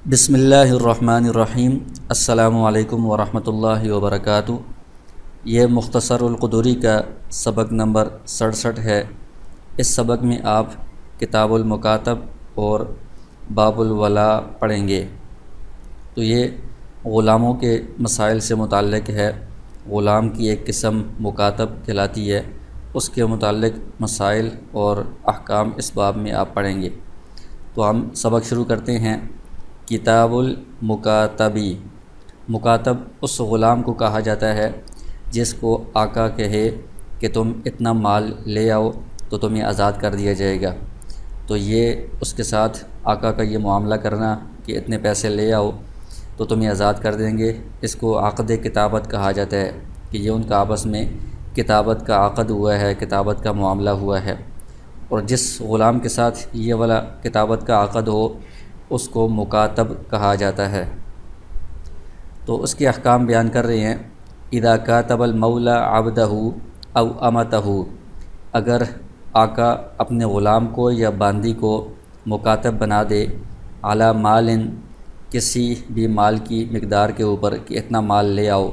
بسم اللہ الرحمن الرحیم۔ السلام علیکم ورحمۃ اللہ وبرکاتہ۔ یہ مختصر القدوری کا سبق نمبر 67 ہے۔ اس سبق میں آپ کتاب المکاتب اور باب الولاء پڑھیں گے۔ تو یہ غلاموں کے مسائل سے متعلق ہے۔ غلام کی ایک قسم مکاتب کہلاتی ہے، اس کے متعلق مسائل اور احکام اس باب میں آپ پڑھیں گے۔ تو ہم سبق شروع کرتے ہیں۔ کتاب المکاتبی، مکاتب اس غلام کو کہا جاتا ہے جس کو آقا کہے کہ تم اتنا مال لے آؤ تو تمہیں آزاد کر دیا جائے گا۔ تو یہ اس کے ساتھ آقا کا یہ معاملہ کرنا کہ اتنے پیسے لے آؤ تو تمہیں آزاد کر دیں گے، اس کو عقد کتابت کہا جاتا ہے کہ یہ ان کا آپس میں کتابت کا عقد ہوا ہے، کتابت کا معاملہ ہوا ہے۔ اور جس غلام کے ساتھ یہ والا کتابت کا عقد ہو اس کو مکاتب کہا جاتا ہے۔ تو اس کے احکام بیان کر رہے ہیں۔ اذا کاتب المولا عبدہ او امتہ، اگر آقا اپنے غلام کو یا باندی کو مکاتب بنا دے، علی مال، کسی بھی مال کی مقدار کے اوپر کہ اتنا مال لے آؤ،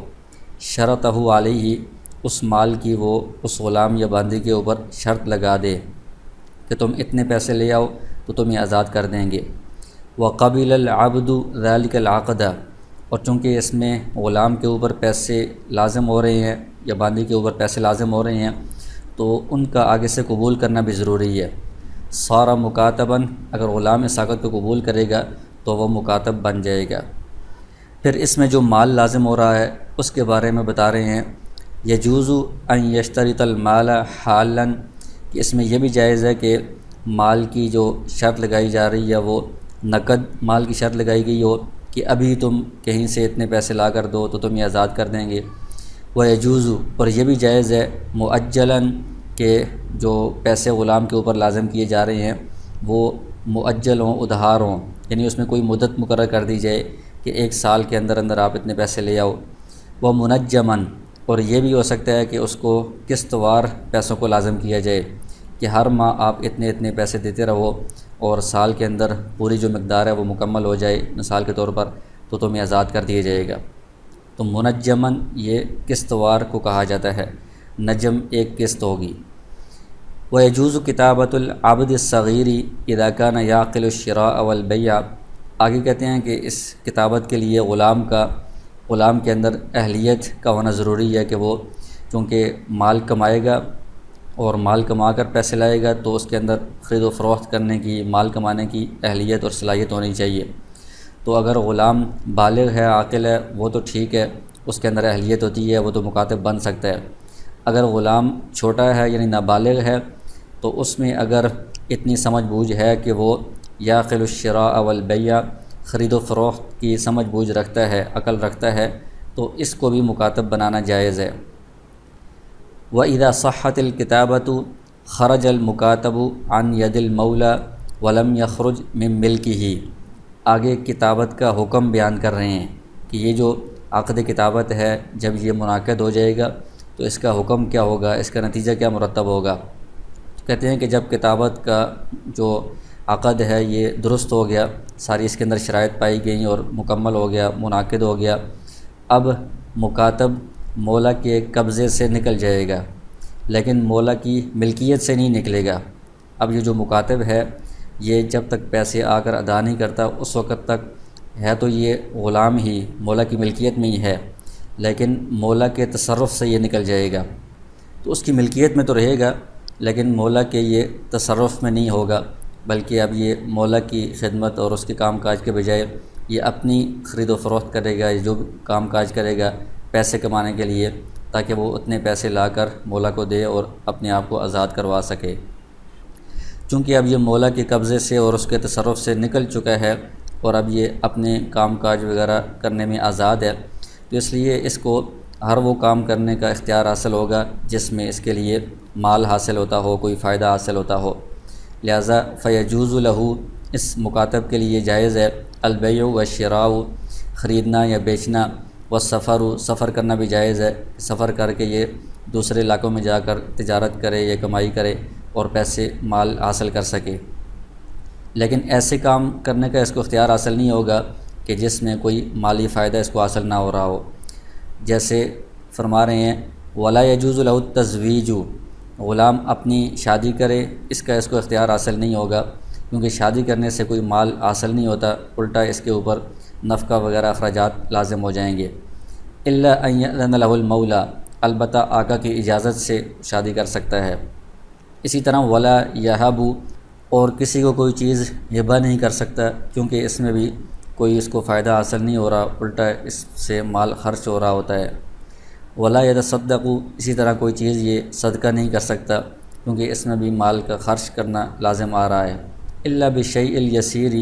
شرطہ علیہ، اس مال کی وہ اس غلام یا باندی کے اوپر شرط لگا دے کہ تم اتنے پیسے لے آؤ تو تمہیں آزاد کر دیں گے۔ وقبل العبد ذلك العقد، اور چونکہ اس میں غلام کے اوپر پیسے لازم ہو رہے ہیں یا باندی کے اوپر پیسے لازم ہو رہے ہیں تو ان کا آگے سے قبول کرنا بھی ضروری ہے۔ صار مکاتباً، اگر غلام اس عقد کو قبول کرے گا تو وہ مکاتب بن جائے گا۔ پھر اس میں جو مال لازم ہو رہا ہے اس کے بارے میں بتا رہے ہیں۔ یجوز ان یشترط المال حالا، کہ اس میں یہ بھی جائز ہے کہ مال کی جو شرط لگائی جا رہی ہے وہ نقد مال کی شرط لگائی گئی ہو کہ ابھی تم کہیں سے اتنے پیسے لا کر دو تو تمہیں آزاد کر دیں گے۔ ویجوز، اور یہ بھی جائز ہے مؤجلاً، کہ جو پیسے غلام کے اوپر لازم کیے جا رہے ہیں وہ مؤجل ہوں، ادھار ہوں، یعنی اس میں کوئی مدت مقرر کر دی جائے کہ 1 سال کے اندر اندر آپ اتنے پیسے لے آؤ۔ وہ منجماً، اور یہ بھی ہو سکتا ہے کہ اس کو قسط وار پیسوں کو لازم کیا جائے کہ ہر ماہ آپ اتنے اتنے پیسے دیتے رہو اور سال کے اندر پوری جو مقدار ہے وہ مکمل ہو جائے مثال کے طور پر تو تمہیں آزاد کر دیا جائے گا۔ تو منجماً یہ قسط وار کو کہا جاتا ہے، نجم ایک قسط ہوگی۔ وَيَجُوزُ كِتَابَةُ الْعَبْدِ الصَّغِيرِ إِذَا كَانَ يَعْقِلُ الشِّرَاءَ وَالْبَيْعَ، آگے کہتے ہیں کہ اس کتابت کے لیے غلام کے اندر اہلیت کا ہونا ضروری ہے کہ وہ چونکہ مال کمائے گا اور مال کما کر پیسے لائے گا تو اس کے اندر خرید و فروخت کرنے کی، مال کمانے کی اہلیت اور صلاحیت ہونی چاہیے۔ تو اگر غلام بالغ ہے، عاقل ہے، وہ تو ٹھیک ہے، اس کے اندر اہلیت ہوتی ہے، وہ تو مکاتب بن سکتا ہے۔ اگر غلام چھوٹا ہے یعنی نابالغ ہے تو اس میں اگر اتنی سمجھ بوجھ ہے کہ وہ یعقل الشراء والبیع، خرید و فروخت کی سمجھ بوجھ رکھتا ہے، عقل رکھتا ہے، تو اس کو بھی مکاتب بنانا جائز ہے۔ وَإِذَا صَحَّتِ الْكِتَابَةُ خَرَجَ الْمُكَاتَبُ عَنْ يَدِ الْمَوْلَى وَلَمْ يَخْرُجْ مِنْ مِلْكِهِ، آگے کتابت کا حکم بیان کر رہے ہیں کہ یہ جو عقد کتابت ہے جب یہ منعقد ہو جائے گا تو اس کا حکم کیا ہوگا، اس کا نتیجہ کیا مرتب ہوگا۔ کہتے ہیں کہ جب کتابت کا جو عقد ہے یہ درست ہو گیا، ساری اس کے اندر شرائط پائی گئیں اور مکمل ہو گیا، منعقد ہو گیا، اب مکاتب مولا کے قبضے سے نکل جائے گا لیکن مولا کی ملکیت سے نہیں نکلے گا۔ اب یہ جو مکاتب ہے یہ جب تک پیسے آ کر ادا نہیں کرتا اس وقت تک ہے تو یہ غلام ہی مولا کی ملکیت میں ہی ہے، لیکن مولا کے تصرف سے یہ نکل جائے گا تو اس کی ملکیت میں تو رہے گا لیکن مولا کے یہ تصرف میں نہیں ہوگا، بلکہ اب یہ مولا کی خدمت اور اس کے کام کاج کے بجائے یہ اپنی خرید و فروخت کرے گا، جو بھی کام کاج کرے گا پیسے کمانے کے لیے تاکہ وہ اتنے پیسے لا کر مولا کو دے اور اپنے آپ کو آزاد کروا سکے۔ چونکہ اب یہ مولا کے قبضے سے اور اس کے تصرف سے نکل چکا ہے اور اب یہ اپنے کام کاج وغیرہ کرنے میں آزاد ہے تو اس لیے اس کو ہر وہ کام کرنے کا اختیار حاصل ہوگا جس میں اس کے لیے مال حاصل ہوتا ہو، کوئی فائدہ حاصل ہوتا ہو۔ لہٰذا فیجوز لہو، اس مکاتب کے لیے جائز ہے، البیع والشراء، خریدنا یا بیچنا، والسفر، سفر کرنا بھی جائز ہے، سفر کر کے یہ دوسرے علاقوں میں جا کر تجارت کرے یا کمائی کرے اور پیسے مال حاصل کر سکے۔ لیکن ایسے کام کرنے کا اس کو اختیار حاصل نہیں ہوگا کہ جس میں کوئی مالی فائدہ اس کو حاصل نہ ہو رہا ہو۔ جیسے فرما رہے ہیں ولا یجوز له التزویج، غلام اپنی شادی کرے اس کا اس کو اختیار حاصل نہیں ہوگا، کیونکہ شادی کرنے سے کوئی مال حاصل نہیں ہوتا، الٹا اس کے اوپر نفقہ وغیرہ اخراجات لازم ہو جائیں گے۔ الا ان یأذن له المولا، البتہ آقا کی اجازت سے شادی کر سکتا ہے۔ اسی طرح ولا یہب، اور کسی کو کوئی چیز ہبہ نہیں کر سکتا، کیونکہ اس میں بھی کوئی اس کو فائدہ حاصل نہیں ہو رہا، الٹا اس سے مال خرچ ہو رہا ہوتا ہے۔ ولا یتصدق، اسی طرح کوئی چیز یہ صدقہ نہیں کر سکتا، کیونکہ اس میں بھی مال کا خرچ کرنا لازم آ رہا ہے۔ الا بالشیء الیسیر،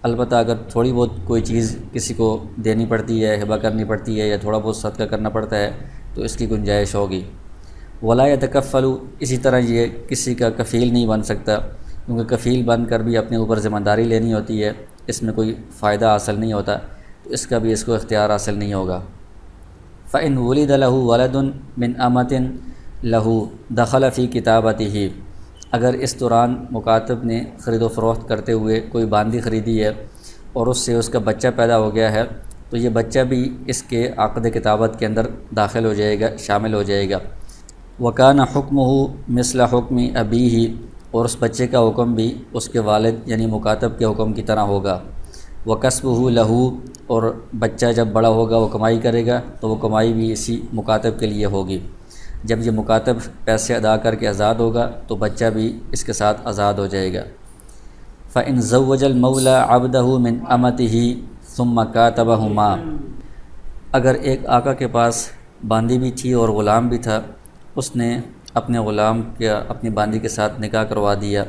البتہ اگر تھوڑی بہت کوئی چیز کسی کو دینی پڑتی ہے، ہبہ کرنی پڑتی ہے، یا تھوڑا بہت صدقہ کرنا پڑتا ہے تو اس کی گنجائش ہوگی۔ ولا یتکفل، اسی طرح یہ کسی کا کفیل نہیں بن سکتا، کیونکہ کفیل بن کر بھی اپنے اوپر ذمہ داری لینی ہوتی ہے، اس میں کوئی فائدہ حاصل نہیں ہوتا، تو اس کا بھی اس کو اختیار حاصل نہیں ہوگا۔ فإن ولد له ولد من أمة له دخل في كتابته، اگر اس دوران مکاتب نے خرید و فروخت کرتے ہوئے کوئی باندی خریدی ہے اور اس سے اس کا بچہ پیدا ہو گیا ہے، تو یہ بچہ بھی اس کے عقد کتابت کے اندر داخل ہو جائے گا، شامل ہو جائے گا۔ وکان حکمہ مثل حکم ابیہ، اور اس بچے کا حکم بھی اس کے والد یعنی مکاتب کے حکم کی طرح ہوگا۔ وکسبہ لہ، اور بچہ جب بڑا ہوگا وہ کمائی کرے گا تو وہ کمائی بھی اسی مکاتب کے لیے ہوگی۔ جب یہ مکاتب پیسے ادا کر کے آزاد ہوگا تو بچہ بھی اس کے ساتھ آزاد ہو جائے گا۔ فإن زوج المولا عبدہ من امتہ ثم کاتبہما، اگر ایک آقا کے پاس باندی بھی تھی اور غلام بھی تھا، اس نے اپنے غلام کا اپنی باندی کے ساتھ نکاح کروا دیا،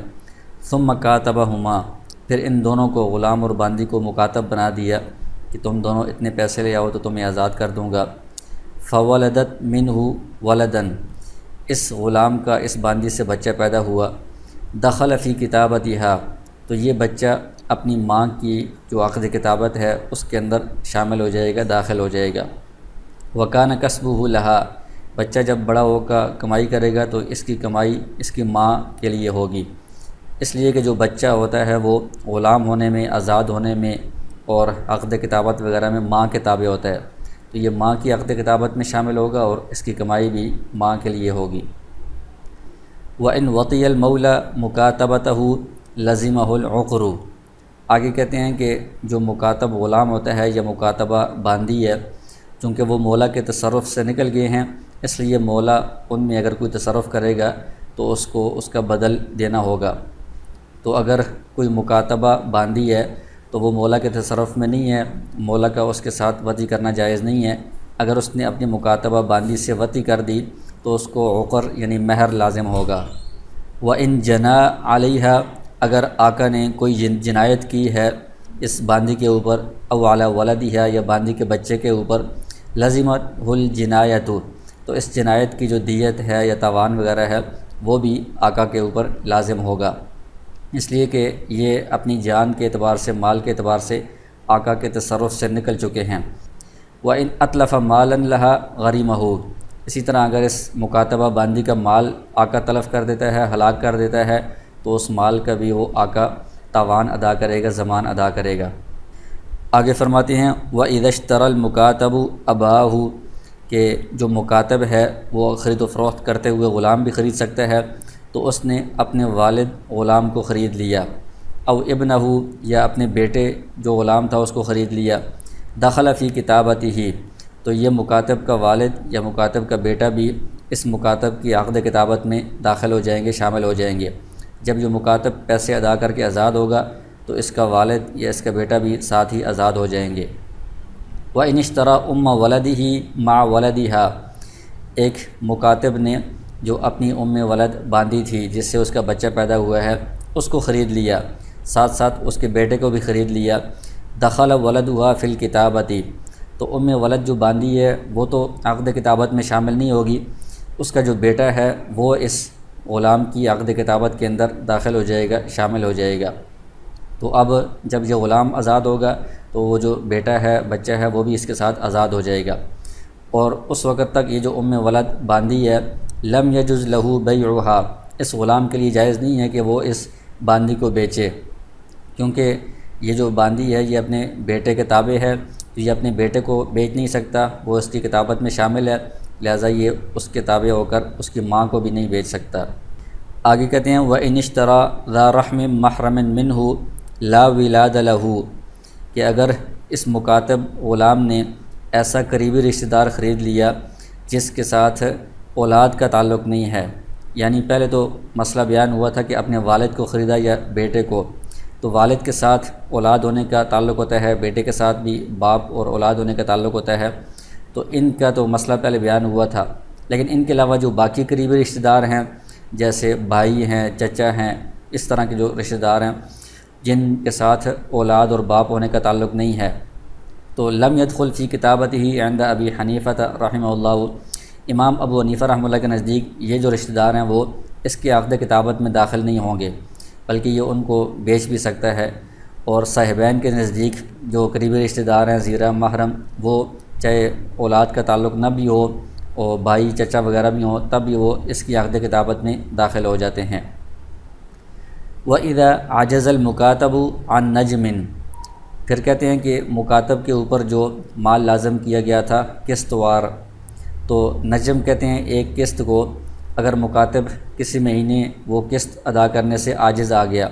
ثم کاتبہما، پھر ان دونوں کو غلام اور باندی کو مکاتب بنا دیا کہ تم دونوں اتنے پیسے لے آؤ تو تمہیں آزاد کر دوں گا۔ فولدت منہ ولدن، اس غلام کا اس باندی سے بچہ پیدا ہوا۔ دخل فی کتابتہا، تو یہ بچہ اپنی ماں کی جو عقد کتابت ہے اس کے اندر شامل ہو جائے گا، داخل ہو جائے گا۔ وکان کسبہ لہا، بچہ جب بڑا ہوگا کمائی کرے گا تو اس کی کمائی اس کی ماں کے لیے ہوگی، اس لیے کہ جو بچہ ہوتا ہے وہ غلام ہونے میں، آزاد ہونے میں اور عقد کتابت وغیرہ میں ماں کے تابع ہوتا ہے، تو یہ ماں کی عقد کتابت میں شامل ہوگا اور اس کی کمائی بھی ماں کے لیے ہوگی۔ وَإِنْ وَطِيَ الْمَوْلَى مُكَاتَبَتَهُ لَزِمَهُ الْعُقْرُ، آگے کہتے ہیں کہ جو مکاتب غلام ہوتا ہے یا مکاتبہ باندی ہے، چونکہ وہ مولا کے تصرف سے نکل گئے ہیں، اس لیے مولا ان میں اگر کوئی تصرف کرے گا تو اس کو اس کا بدل دینا ہوگا۔ تو اگر کوئی مکاتبہ باندی ہے تو وہ مولا کے تصرف میں نہیں ہے، مولا کا اس کے ساتھ وطی کرنا جائز نہیں ہے۔ اگر اس نے اپنی مکاتبہ باندی سے وطی کر دی تو اس کو عقر یعنی مہر لازم ہوگا۔ وَإِنْ جَنَا عَلَيْهَا، اگر آقا نے کوئی جنایت کی ہے اس باندی کے اوپر، او علی ولدہا، یا باندی کے بچے کے اوپر، لزمتہ الجنایۃ، تو اس جنایت کی جو دیت ہے یا تاوان وغیرہ ہے وہ بھی آقا کے اوپر لازم ہوگا، اس لیے کہ یہ اپنی جان کے اعتبار سے، مال کے اعتبار سے آقا کے تصرف سے نکل چکے ہیں۔ وَإِنْ أَتْلَفَ مَالًا لَهَا غَرِمَهُ، اسی طرح اگر اس مکاتبہ باندی کا مال آقا تلف کر دیتا ہے، ہلاک کر دیتا ہے، تو اس مال کا بھی وہ آقا تاوان ادا کرے گا، ضمان ادا کرے گا۔ آگے فرماتے ہیں وَإِذَا اشْتَرَى الْمُكَاتَبُ أَبَاهُ، کہ جو مکاتب ہے وہ خرید و فروخت کرتے ہوئے غلام بھی خرید سکتا ہے، تو اس نے اپنے والد غلام کو خرید لیا، او ابنہ، یا اپنے بیٹے جو غلام تھا اس کو خرید لیا، دخل فی کتابتہ، تو یہ مکاتب کا والد یا مکاتب کا بیٹا بھی اس مکاتب کی عقد کتابت میں داخل ہو جائیں گے، شامل ہو جائیں گے۔ جب یہ مکاتب پیسے ادا کر کے آزاد ہوگا تو اس کا والد یا اس کا بیٹا بھی ساتھ ہی آزاد ہو جائیں گے۔ وَإِنِ اشْتَرَى أُمَّ وَلَدِهِ مَعَ وَلَدِهَا، ایک مکاتب نے جو اپنی ولد باندھی تھی جس سے اس کا بچہ پیدا ہوا ہے اس کو خرید لیا، ساتھ ساتھ اس کے بیٹے کو بھی خرید لیا، دخل وَلَدُهَا فِي الْكِتَابَةِ، تو ولد جو باندھی ہے وہ تو عقد کتابت میں شامل نہیں ہوگی، اس کا جو بیٹا ہے وہ اس غلام کی عقد کتابت کے اندر داخل ہو جائے گا، شامل ہو جائے گا۔ تو اب جب یہ غلام آزاد ہوگا تو وہ جو بیٹا ہے، بچہ ہے، وہ بھی اس کے ساتھ آزاد ہو جائے گا، اور اس وقت تک یہ جو ولد باندھی ہے، لم یجز لہ بیعہا، اس غلام کے لیے جائز نہیں ہے کہ وہ اس باندھی کو بیچے، کیونکہ یہ جو باندی ہے یہ اپنے بیٹے کے تابع ہے، تو یہ اپنے بیٹے کو بیچ نہیں سکتا، وہ اس کی کتابت میں شامل ہے، لہٰذا یہ اس کے تابع ہو کر اس کی ماں کو بھی نہیں بیچ سکتا۔ آگے کہتے ہیں وَإِنِ اشْتَرَىٰ ذَا رَحْمٍ مَحْرَمٍ مِّنْهُ لَا وِلَادَ لَهُ، کہ اگر اس مکاتب غلام نے ایسا قریبی رشتہ دار خرید لیا جس کے ساتھ اولاد کا تعلق نہیں ہے، یعنی پہلے تو مسئلہ بیان ہوا تھا کہ اپنے والد کو خریدا یا بیٹے کو، تو والد کے ساتھ اولاد ہونے کا تعلق ہوتا ہے، بیٹے کے ساتھ بھی باپ اور اولاد ہونے کا تعلق ہوتا ہے، تو ان کا تو مسئلہ پہلے بیان ہوا تھا۔ لیکن ان کے علاوہ جو باقی قریبی رشتہ دار ہیں جیسے بھائی ہیں، چچا ہیں، اس طرح کے جو رشتہ دار ہیں جن کے ساتھ اولاد اور باپ ہونے کا تعلق نہیں ہے، تو لم يدخل فی کتابتہ عند ابی حنیفہ رحمہ اللہ، امام ابو حنیفہ رحمہ اللہ کے نزدیک یہ جو رشتہ دار ہیں وہ اس کے عقد کتابت میں داخل نہیں ہوں گے، بلکہ یہ ان کو بیچ بھی سکتا ہے۔ اور صاحبین کے نزدیک جو قریبی رشتہ دار ہیں زیرہ محرم، وہ چاہے اولاد کا تعلق نہ بھی ہو اور بھائی چچا وغیرہ بھی ہوں، تب بھی وہ اس کی عقد کتابت میں داخل ہو جاتے ہیں۔ وَإِذَا عَجَزَ الْمُكَاتَبُ عَنْ نَجْمٍ، پھر کہتے ہیں کہ مکاتب کے اوپر جو مال لازم کیا گیا تھا قسط وار، تو نجم کہتے ہیں ایک قسط کو اگر مکاتب کسی مہینے وہ قسط ادا کرنے سے عاجز آ گیا،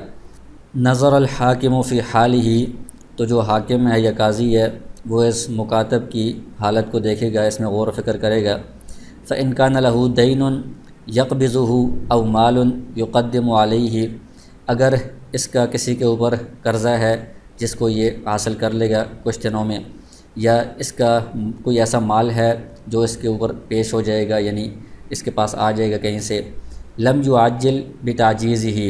نظر الحاکم فی حالہ، تو جو حاکم ہے یا قاضی ہے وہ اس مکاتب کی حالت کو دیکھے گا، اس میں غور و فکر کرے گا۔ فَإِنْ كَانَ لَهُ دَيْنٌ يَقْبِضُهُ أَوْ مَالٌ يُقَدِّمُ عَلَيْهِ، اگر اس کا کسی کے اوپر قرضہ ہے جس کو یہ حاصل کر لے گا کچھ دنوں میں، یا اس کا کوئی ایسا مال ہے جو اس کے اوپر پیش ہو جائے گا، یعنی اس کے پاس آ جائے گا کہیں سے، لم يعجل بتعجیزہ،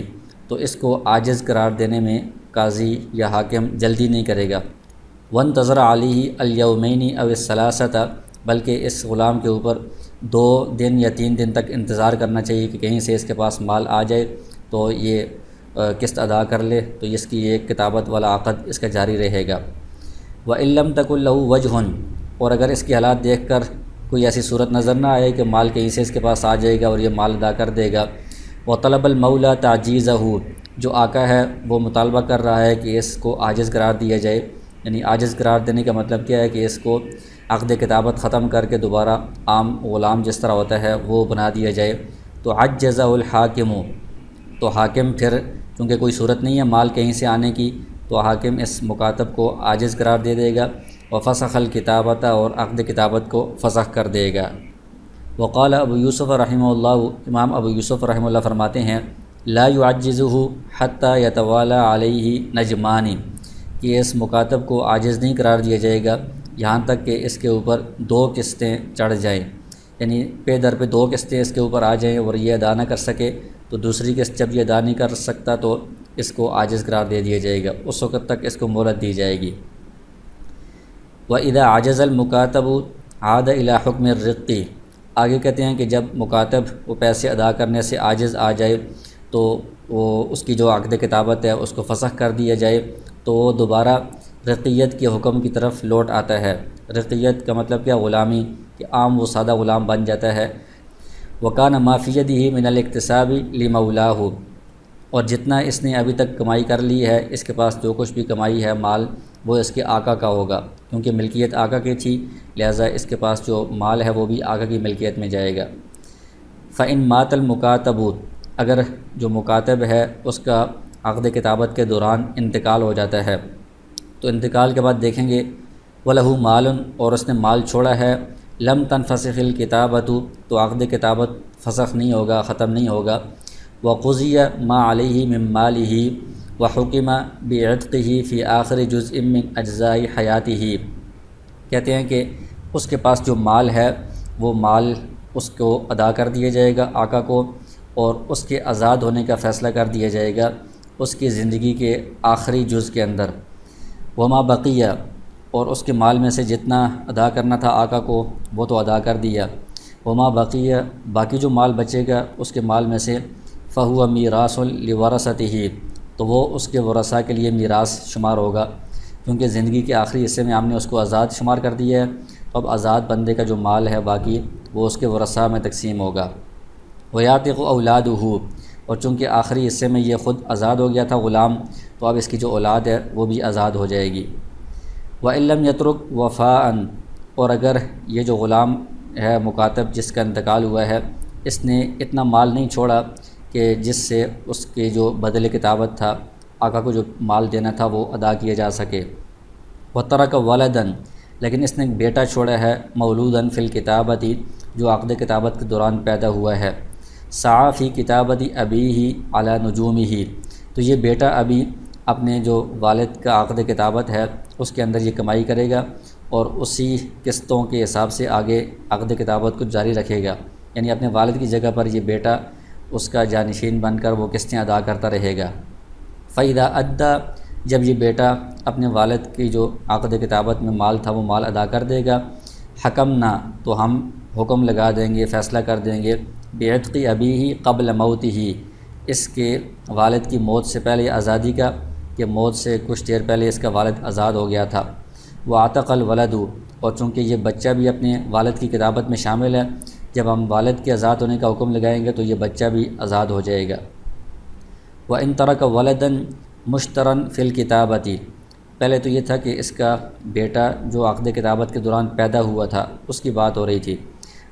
تو اس کو عاجز قرار دینے میں قاضی یا حاکم جلدی نہیں کرے گا۔ وانتظر علیہ الیومین او الثلاثۃ، بلکہ اس غلام کے اوپر 2 دن یا 3 دن تک انتظار کرنا چاہیے کہ کہیں سے اس کے پاس مال آ جائے تو یہ قسط ادا کر لے، تو اس کی ایک کتابت والا عقد اس کا جاری رہے گا۔ وَإِن لَّمْ تَكُن لَّهُ وَجْهٌ، اور اگر اس کی حالات دیکھ کر کوئی ایسی صورت نظر نہ آئے کہ مال کہیں سے اس کے پاس آ جائے گا اور یہ مال ادا کر دے گا، وَطَلَبَ الْمَوْلَىٰ تَعْجِيزَهُ، جو آقا ہے وہ مطالبہ کر رہا ہے کہ اس کو عاجز قرار دیا جائے، یعنی عاجز قرار دینے کا مطلب کیا ہے کہ اس کو عقد کتابت ختم کر کے دوبارہ عام غلام جس طرح ہوتا ہے وہ بنا دیا جائے، تو عجزہ الحاکم، تو حاکم پھر چونکہ کوئی صورت نہیں ہے مال کہیں سے آنے کی، تو حاکم اس مکاتب کو عاجز قرار دے دے گا، وفسخ الکتابت، اور عقد کتابت کو فسخ کر دے گا۔ وقال ابو یوسف رحمہ اللہ، امام ابو یوسف رحمہ اللہ فرماتے ہیں لا يعجزه حتى يتوالى علیہ نجمان، کہ اس مکاتب کو عاجز نہیں قرار دیا جائے گا یہاں تک کہ اس کے اوپر 2 قسطیں چڑھ جائیں، یعنی پے در پہ 2 قسطیں اس کے اوپر آ جائیں اور یہ ادا نہ کر سکے، تو دوسری قسط جب یہ ادا نہیں کر سکتا تو اس کو عاجز قرار دے دیا جائے گا، اس وقت تک اس کو مہلت دی جائے گی۔ وَإِذَا عَجَزَ الْمُكَاتَبُ عَادَ إِلَىٰ حُكْمِ الرِّقِّ، آگے کہتے ہیں کہ جب مکاتب وہ پیسے ادا کرنے سے عاجز آ جائے تو وہ اس کی جو عقد کتابت ہے اس کو فسخ کر دیا جائے، تو وہ دوبارہ رقیت کے حکم کی طرف لوٹ آتا ہے۔ رقیت کا مطلب کیا؟ غلامی، کہ عام وہ سادہ غلام بن جاتا ہے۔ وَكَانَ مَا فِي يَدِهِ مِنَ الْاِكْتِسَابِ لِمَوْلَاهُ، اور جتنا اس نے ابھی تک کمائی کر لی ہے، اس کے پاس جو کچھ بھی کمائی ہے مال، وہ اس کے آقا کا ہوگا، کیونکہ ملکیت آقا کی تھی، لہٰذا اس کے پاس جو مال ہے وہ بھی آقا کی ملکیت میں جائے گا۔ فَإِن مَاتَ الْمُكَاتَبُ، اگر جو مکاتب ہے اس کا عقد کتابت کے دوران انتقال ہو جاتا ہے، تو انتقال کے بعد دیکھیں گے وَلَهُ مَالٌ، اور اس نے مال چھوڑا ہے، لم تنفسخ الکتابۃ، تو عقد کتابت فسخ نہیں ہوگا، ختم نہیں ہوگا۔ وقضی ما علیہ من مالہ وحکم بعتقہ فی آخر جزء من اجزاء حیاتہ، کہتے ہیں کہ اس کے پاس جو مال ہے وہ مال اس کو ادا کر دیا جائے گا آقا کو، اور اس کے آزاد ہونے کا فیصلہ کر دیا جائے گا اس کی زندگی کے آخری جز کے اندر۔ وما بقیہ، اور اس کے مال میں سے جتنا ادا کرنا تھا آقا کو وہ تو ادا کر دیا۔ وما بقیہ، باقی جو مال بچے گا اس کے مال میں سے فہو میراث لورثتہ، تو وہ اس کے ورثاء کے لیے میراث شمار ہوگا، کیونکہ زندگی کے آخری حصے میں ہم نے اس کو آزاد شمار کر دیا ہے، تو اب آزاد بندے کا جو مال ہے باقی وہ اس کے ورثاء میں تقسیم ہوگا۔ ویعتق اولادہ، اور چونکہ آخری حصے میں یہ خود آزاد ہو گیا تھا غلام، تو اب اس کی جو اولاد ہے وہ بھی آزاد ہو جائے گی۔ وَإِن لَّمْ يَتْرُكْ وَفَاءً، اور اگر یہ جو غلام ہے مکاتب جس کا انتقال ہوا ہے، اس نے اتنا مال نہیں چھوڑا کہ جس سے اس کے جو بدل کتابت تھا، آقا کو جو مال دینا تھا وہ ادا کیا جا سکے۔ وَتَرَكَ وَلَدًا، لیکن اس نے ایک بیٹا چھوڑا ہے، مولوداً فی الکتابۃ، جو عقد کتابت کے دوران پیدا ہوا ہے، سعی فی کتابت ابیہ علی نجومہ، تو یہ بیٹا ابھی اپنے جو والد کا عقد کتابت ہے اس کے اندر یہ کمائی کرے گا اور اسی قسطوں کے حساب سے آگے عقد کتابت کو جاری رکھے گا، یعنی اپنے والد کی جگہ پر یہ بیٹا اس کا جانشین بن کر وہ قسطیں ادا کرتا رہے گا۔ فَإِذَا أَدَّى، جب یہ بیٹا اپنے والد کی جو عقد کتابت میں مال تھا وہ مال ادا کر دے گا، حکمنا، تو ہم حکم لگا دیں گے، فیصلہ کر دیں گے، بعتق ابیہ قبل موتہ، اس کے والد کی موت سے پہلے آزادی کا، کہ موت سے کچھ دیر پہلے اس کا والد آزاد ہو گیا تھا۔ وَعَتَقَ الْوَلَدُ، اور چونکہ یہ بچہ بھی اپنے والد کی کتابت میں شامل ہے، جب ہم والد کے آزاد ہونے کا حکم لگائیں گے تو یہ بچہ بھی آزاد ہو جائے گا۔ وَإِن تَرَكَ وَلَدًا مُشْتَرًا فِي الْكِتَابَةِ، پہلے تو یہ تھا کہ اس کا بیٹا جو عقد کتابت کے دوران پیدا ہوا تھا اس کی بات ہو رہی تھی،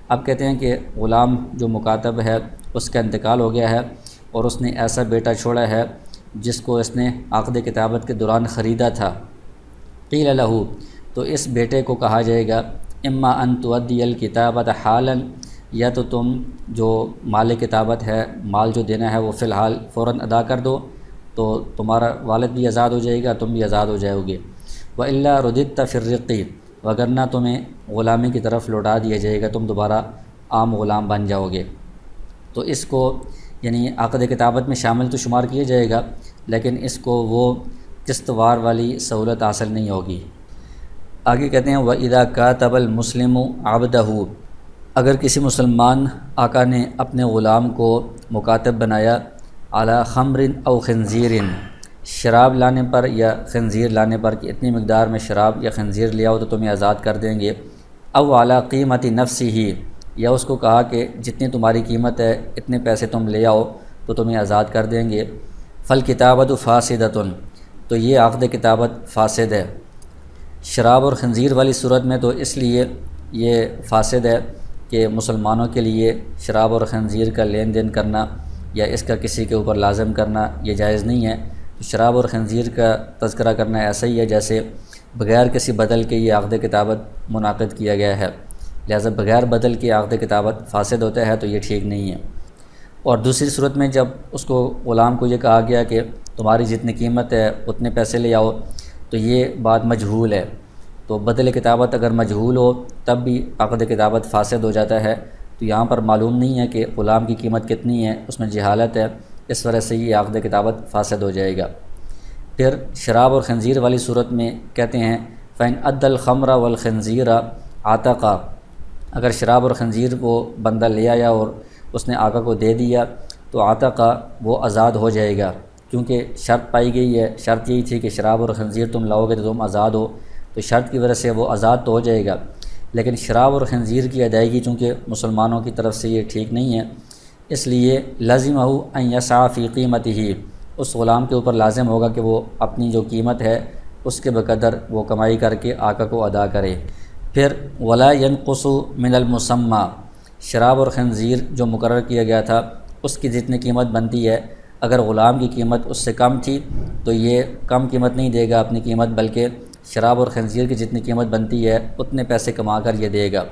اب کہتے ہیں کہ غلام جو مکاتب ہے اس کا انتقال ہو گیا ہے اور اس نے ایسا بیٹا چھوڑا ہے جس کو اس نے عقد کتابت کے دوران خریدا تھا۔ قیل لہ، تو اس بیٹے کو کہا جائے گا، اما ان تؤدی الکتابۃ حالا، یا تو تم جو مال کتابت ہے، مال جو دینا ہے وہ فی الحال فوراً ادا کر دو، تو تمہارا والد بھی آزاد ہو جائے گا، تم بھی آزاد ہو جاؤ گے۔ وَإِلَّا رُدِدتَّ فِي الرِّقِّ، وگرنہ تمہیں غلامی کی طرف لوٹا دیا جائے گا، تم دوبارہ عام غلام بن جاؤ گے۔ تو اس کو یعنی عقد کتابت میں شامل تو شمار کیا جائے گا، لیکن اس کو وہ قسط وار والی سہولت حاصل نہیں ہوگی۔ آگے کہتے ہیں وَإِذَا كَاتَبَ الْمُسْلِمُ عَبْدَهُ، اگر کسی مسلمان آقا نے اپنے غلام کو مکاتب بنایا، علی خمر او خنزیر، شراب لانے پر یا خنزیر لانے پر، کہ اتنی مقدار میں شراب یا خنزیر لے آؤ تو تمہیں آزاد کر دیں گے، او علی قیمت نفسہ، یا اس کو کہا کہ جتنی تمہاری قیمت ہے اتنے پیسے تم لے آؤ تو تمہیں آزاد کر دیں گے، فالکتابۃ فاسدۃ، تو یہ عقد کتابت فاسد ہے۔ شراب اور خنزیر والی صورت میں تو اس لیے یہ فاسد ہے کہ مسلمانوں کے لیے شراب اور خنزیر کا لین دین کرنا یا اس کا کسی کے اوپر لازم کرنا یہ جائز نہیں ہے۔ تو شراب اور خنزیر کا تذکرہ کرنا ایسا ہی ہے جیسے بغیر کسی بدل کے یہ عقد کتابت منعقد کیا گیا ہے، لہذا بغیر بدل کے عقد کتابت فاسد ہوتا ہے تو یہ ٹھیک نہیں ہے۔ اور دوسری صورت میں جب اس کو غلام کو یہ کہا گیا کہ تمہاری جتنی قیمت ہے اتنے پیسے لے آؤ، تو یہ بات مجہول ہے، تو بدل کتابت اگر مجہول ہو تب بھی عقد کتابت فاسد ہو جاتا ہے، تو یہاں پر معلوم نہیں ہے کہ غلام کی قیمت کتنی ہے، اس میں جہالت ہے، اس وجہ سے یہ عقد کتابت فاسد ہو جائے گا۔ پھر شراب اور خنزیر والی صورت میں کہتے ہیں فَإِنْ أَدَّى الْخَمْرَ وَالْخِنْزِيرَ عَتَقَ، اگر شراب اور خنزیر وہ بندہ لے آیا اور اس نے آقا کو دے دیا تو عتقہ وہ آزاد ہو جائے گا، کیونکہ شرط پائی گئی ہے، شرط یہی تھی کہ شراب اور خنزیر تم لاؤ گے تو تم آزاد ہو، تو شرط کی وجہ سے وہ آزاد تو ہو جائے گا، لیکن شراب اور خنزیر کی ادائیگی چونکہ مسلمانوں کی طرف سے یہ ٹھیک نہیں ہے، اس لیے لازمہ ان یسعی فی قیمتہ، اس غلام کے اوپر لازم ہوگا کہ وہ اپنی جو قیمت ہے اس کے بقدر وہ کمائی کر کے آقا کو ادا کرے۔ پھر ولا ينقص من المسمى، شراب اور خنزیر جو مقرر کیا گیا تھا اس کی جتنی قیمت بنتی ہے، اگر غلام کی قیمت اس سے کم تھی تو یہ کم قیمت نہیں دے گا اپنی قیمت، بلکہ شراب اور خنزیر کی جتنی قیمت بنتی ہے اتنے پیسے کما کر یہ دے گا۔